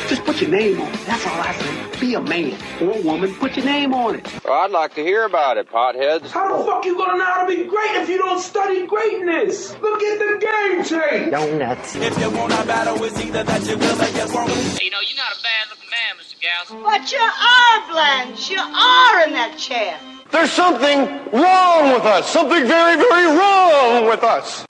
Just put your name on it. That's all I say. Be a man or a woman. Put your name on it. Well, I'd like to hear about it, potheads. How the fuck you gonna know how to be great if you don't study greatness? Look at the game tape. Donuts. If you want a battle, it's either that you will or you won't. You know, you're not a bad-looking man, Mr. Gals. But you are, Blanche. You are in that chair. There's something wrong with us. Something very, very wrong with us.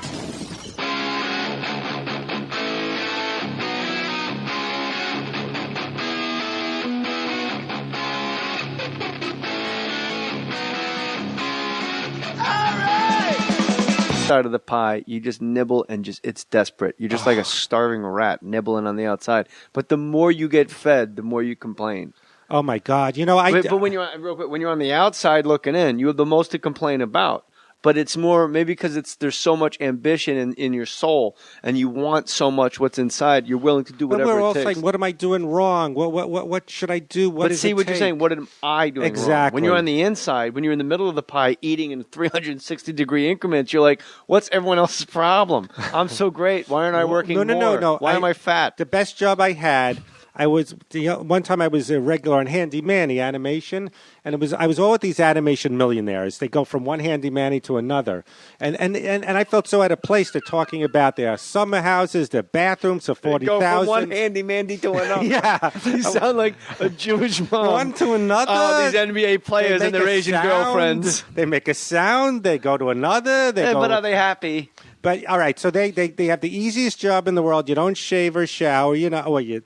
Side of the pie, you just nibble and it's desperate. You're just like a starving rat nibbling on the outside. But the more you get fed, the more you complain. Oh my God! But when you're on the outside looking in, you have the most to complain about. But it's more maybe because there's so much ambition in your soul, and you want so much what's inside. You're willing to do whatever we're it all takes. saying, "What am I doing wrong? What should I do? What but does see it what you're take?" saying. What am I doing Exactly. wrong? When you're on the inside, when you're in the middle of the pie, eating in 360-degree increments, you're like, "What's everyone else's problem? I'm so great. Why aren't I working more? No. Why am I fat?" The best job I had. One time I was a regular on Handy Manny animation, and I was all with these animation millionaires. They go from one Handy Manny to another, and I felt so out of place. They're talking about their summer houses, their bathrooms for $40,000. Go from one Handy Manny to another. Yeah, you sound like a Jewish mom. One to another. Oh, these NBA players and their Asian girlfriends. They make a sound. They go to another. But are they happy? But all right, so they have the easiest job in the world. You don't shave or shower.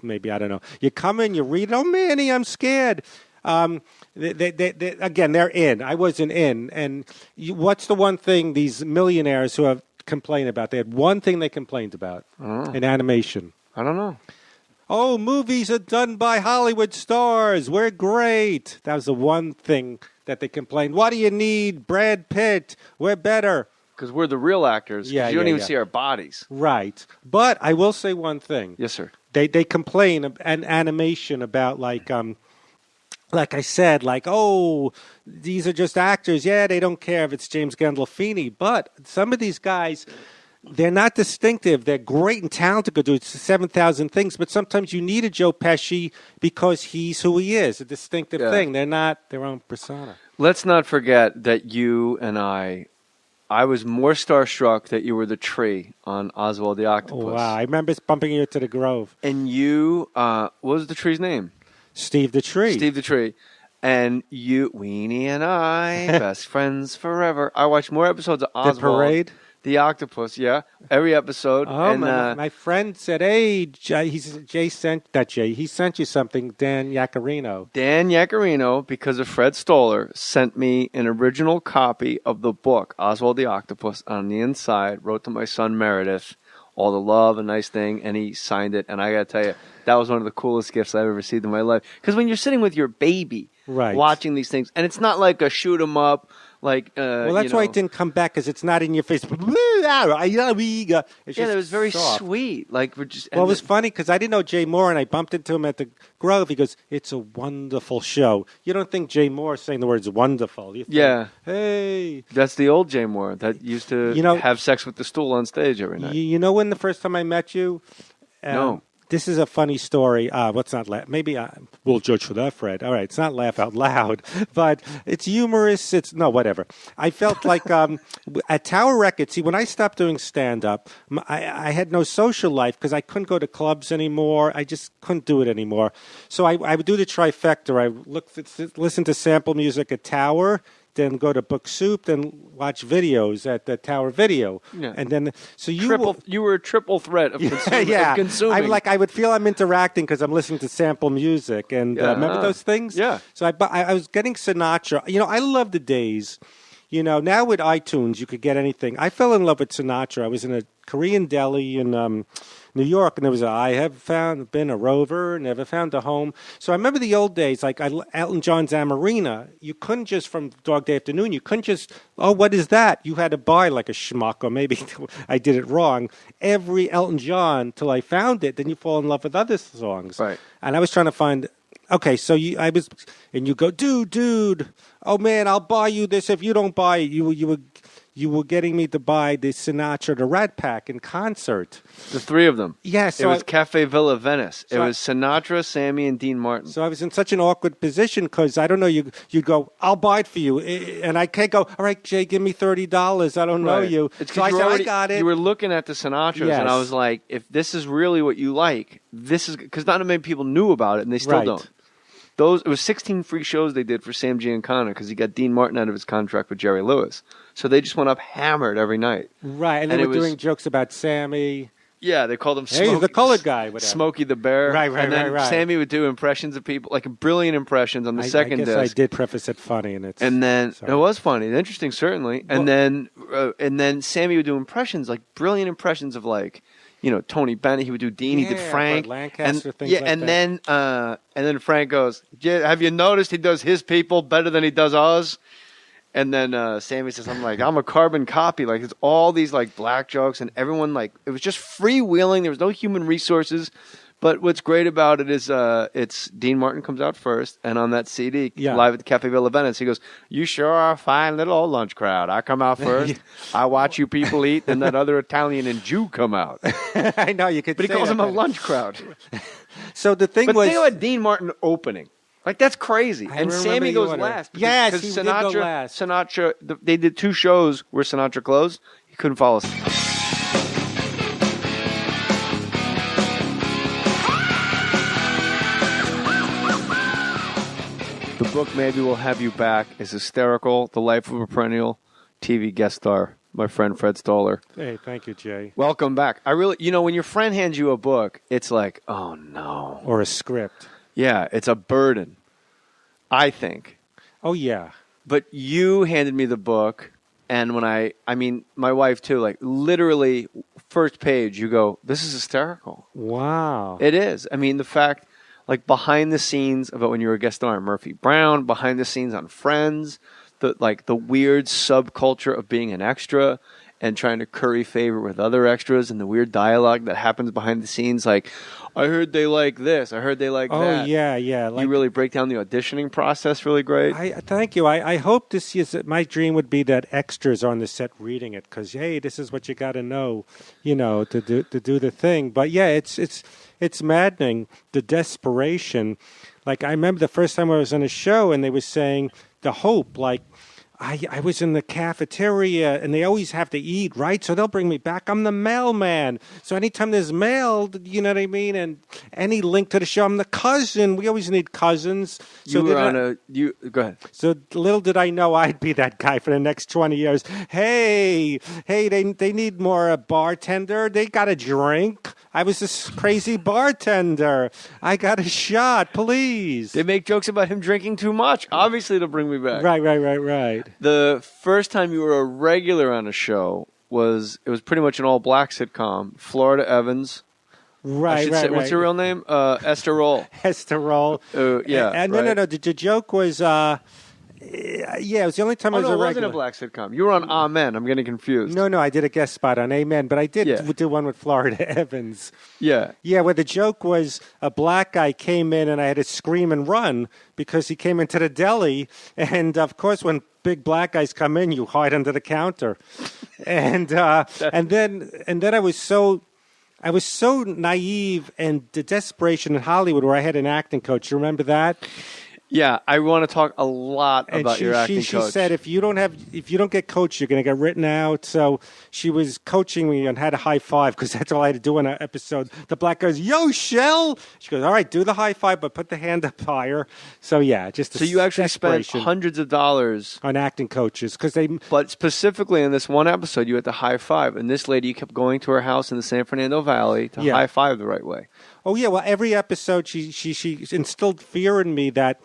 Maybe I don't know. You come in, you read. Oh, Manny, I'm scared. Again, they're in. I wasn't in. And what's the one thing these millionaires who have complained about? They had one thing they complained about in animation. I don't know. Oh, movies are done by Hollywood stars. We're great. That was the one thing that they complained. What do you need? Brad Pitt. We're better. Because we're the real actors. You don't even see our bodies. Right. But I will say one thing. Yes, sir. They complain in animation about like I said, like, oh, these are just actors. Yeah, they don't care if it's James Gandolfini. But some of these guys, they're not distinctive. They're great and talented, could do 7,000 things. But sometimes you need a Joe Pesci because he's who he is, a distinctive thing. They're not their own persona. Let's not forget that you and I was more starstruck that you were the tree on Oswald the Octopus. Oh, wow. I remember bumping you to the Grove. And you, what was the tree's name? Steve the Tree. Steve the Tree. And you, Weenie and I, best friends forever. I watched more episodes of Oswald. The Parade? The Octopus, yeah. Every episode. Oh, and, my friend said, hey, he sent you something, Dan Yacarino. Dan Yacarino, because of Fred Stoller, sent me an original copy of the book, Oswald the Octopus, on the inside, wrote to my son Meredith, all the love, a nice thing, and he signed it. And I got to tell you, that was one of the coolest gifts I've ever received in my life. Because when you're sitting with your baby, watching these things, and it's not like a shoot 'em up, like well, that's why it didn't come back, because it's not in your face. It was very sweet. Like we're just. Well, it was funny because I didn't know Jay Mohr, and I bumped into him at the Grove. He goes, "It's a wonderful show." You don't think Jay Mohr is saying the words "wonderful"? You think, hey, that's the old Jay Mohr that used to have sex with the stool on stage every night. You know when the first time I met you? No. This is a funny story. Let's not laugh. Maybe we'll judge for that, Fred. All right, it's not laugh out loud, but it's humorous. It's no, whatever. I felt like at Tower Records. See, when I stopped doing stand-up, I had no social life because I couldn't go to clubs anymore. I just couldn't do it anymore. So I would do the trifecta. I listen to sample music at Tower, then go to Book Soup, then watch videos at the Tower Video, and then you were a triple threat of consuming. Of consuming. I would feel I'm interacting because I'm listening to sample music, and remember those things? Yeah. So I was getting Sinatra. I love the days. Now with iTunes, you could get anything. I fell in love with Sinatra. I was in a Korean deli in New York, and there was I have been a rover, never found a home. So I remember the old days, like Elton John's Amarina. You couldn't just, from Dog Day Afternoon, you couldn't just, what is that? You had to buy like a schmuck, or maybe I did it wrong, every Elton John till I found it. Then you fall in love with other songs. Right. And I was trying to find... Okay, so you go, dude. Oh man, I'll buy you this if you don't buy it. You were getting me to buy the Sinatra, the Rat Pack in concert. The three of them. Yes. So it was Cafe Villa Venice. It was Sinatra, Sammy, and Dean Martin. So I was in such an awkward position because I don't know. You'd go, I'll buy it for you, and I can't go. All right, Jay, give me $30. I don't know you. So I said, I got it. You were looking at the Sinatras, and I was like, if this is really what you like, this is because not many people knew about it, and they still don't. It was 16 free shows they did for Sam Giancana because he got Dean Martin out of his contract with Jerry Lewis. So they just went up hammered every night. Right, and they were doing jokes about Sammy. Yeah, they called him Smokey. Hey, the colored guy. Whatever. Smokey the Bear. Right. And then Sammy would do impressions of people, like brilliant impressions on the second disc. I guess I did preface it funny. And then it was funny. Interesting, certainly. And then Sammy would do impressions, like brilliant impressions of like, Tony Bennett. He would do Dean. He did Frank. Lancaster, things like that. And then Frank goes, have you noticed he does his people better than he does ours? And then Sammy says, I'm a carbon copy. Like, it's all these, like, black jokes. And everyone, like, it was just freewheeling. There was no human resources. But what's great about it is it's Dean Martin comes out first. And on that CD, live at the Cafe Villa Venice, he goes, you sure are a fine little old lunch crowd. I come out first. I watch you people eat. And that other Italian and Jew come out. I know, you could But he calls them a lunch crowd. So the thing was... But think about Dean Martin opening. Like, that's crazy. And Sammy goes last. Yes, he did go last. Sinatra, they did two shows where Sinatra closed. He couldn't follow. The book, Maybe We'll Have You Back, is hysterical. The Life of a Perennial TV guest star, my friend Fred Stoller. Hey, thank you, Jay. Welcome back. I really, when your friend hands you a book, it's like, oh, no. Or a script. Yeah, it's a burden, I think. Oh, yeah. But you handed me the book, and when I mean, my wife too, like literally first page, you go, this is hysterical. Wow. It is. I mean, the fact, like behind the scenes about when you were a guest star on Murphy Brown, behind the scenes on Friends, the weird subculture of being an extra, and trying to curry favor with other extras and the weird dialogue that happens behind the scenes. Like, I heard they like this. I heard they like that. Oh, yeah. You really break down the auditioning process really great. Thank you. I hope to see my dream would be that extras are on the set reading it because, hey, this is what you got to know, to do the thing. But, yeah, it's maddening, the desperation. Like, I remember the first time I was on a show and they were saying the hope, like, I was in the cafeteria, and they always have to eat, right? So they'll bring me back. I'm the mailman. So anytime there's mail, you know what I mean? And any link to the show, I'm the cousin. We always need cousins. So go ahead. So little did I know I'd be that guy for the next 20 years. Hey, they need more bartender. They got a drink. I was this crazy bartender. I got a shot, please. They make jokes about him drinking too much. Obviously, to bring me back. Right. The first time you were a regular on a show was pretty much an all-black sitcom. Florida Evans. Right. What's your real name? Esther Roll. Esther Roll. Yeah. And right. No. The joke was, it was the only time I was a regular. It wasn't a black sitcom. You were on Amen. I'm getting confused. No, I did a guest spot on Amen, but I did do one with Florida Evans. Yeah. Yeah, where the joke was a black guy came in and I had to scream and run because he came into the deli. And, of course, when big black guys come in, you hide under the counter. And then I was so naive and the desperation in Hollywood where I had an acting coach. You remember that? Yeah, I want to talk a lot about your acting she coach. She said if you don't get coached, you're going to get written out. So she was coaching me and had a high five because that's all I had to do in an episode. The black guy goes, "Yo, Shell." She goes, "All right, do the high five, but put the hand up higher." So yeah, so you actually spent hundreds of dollars on acting coaches But specifically in this one episode, you had to high five, and this lady kept going to her house in the San Fernando Valley to high five the right way. Oh yeah, well every episode she instilled fear in me that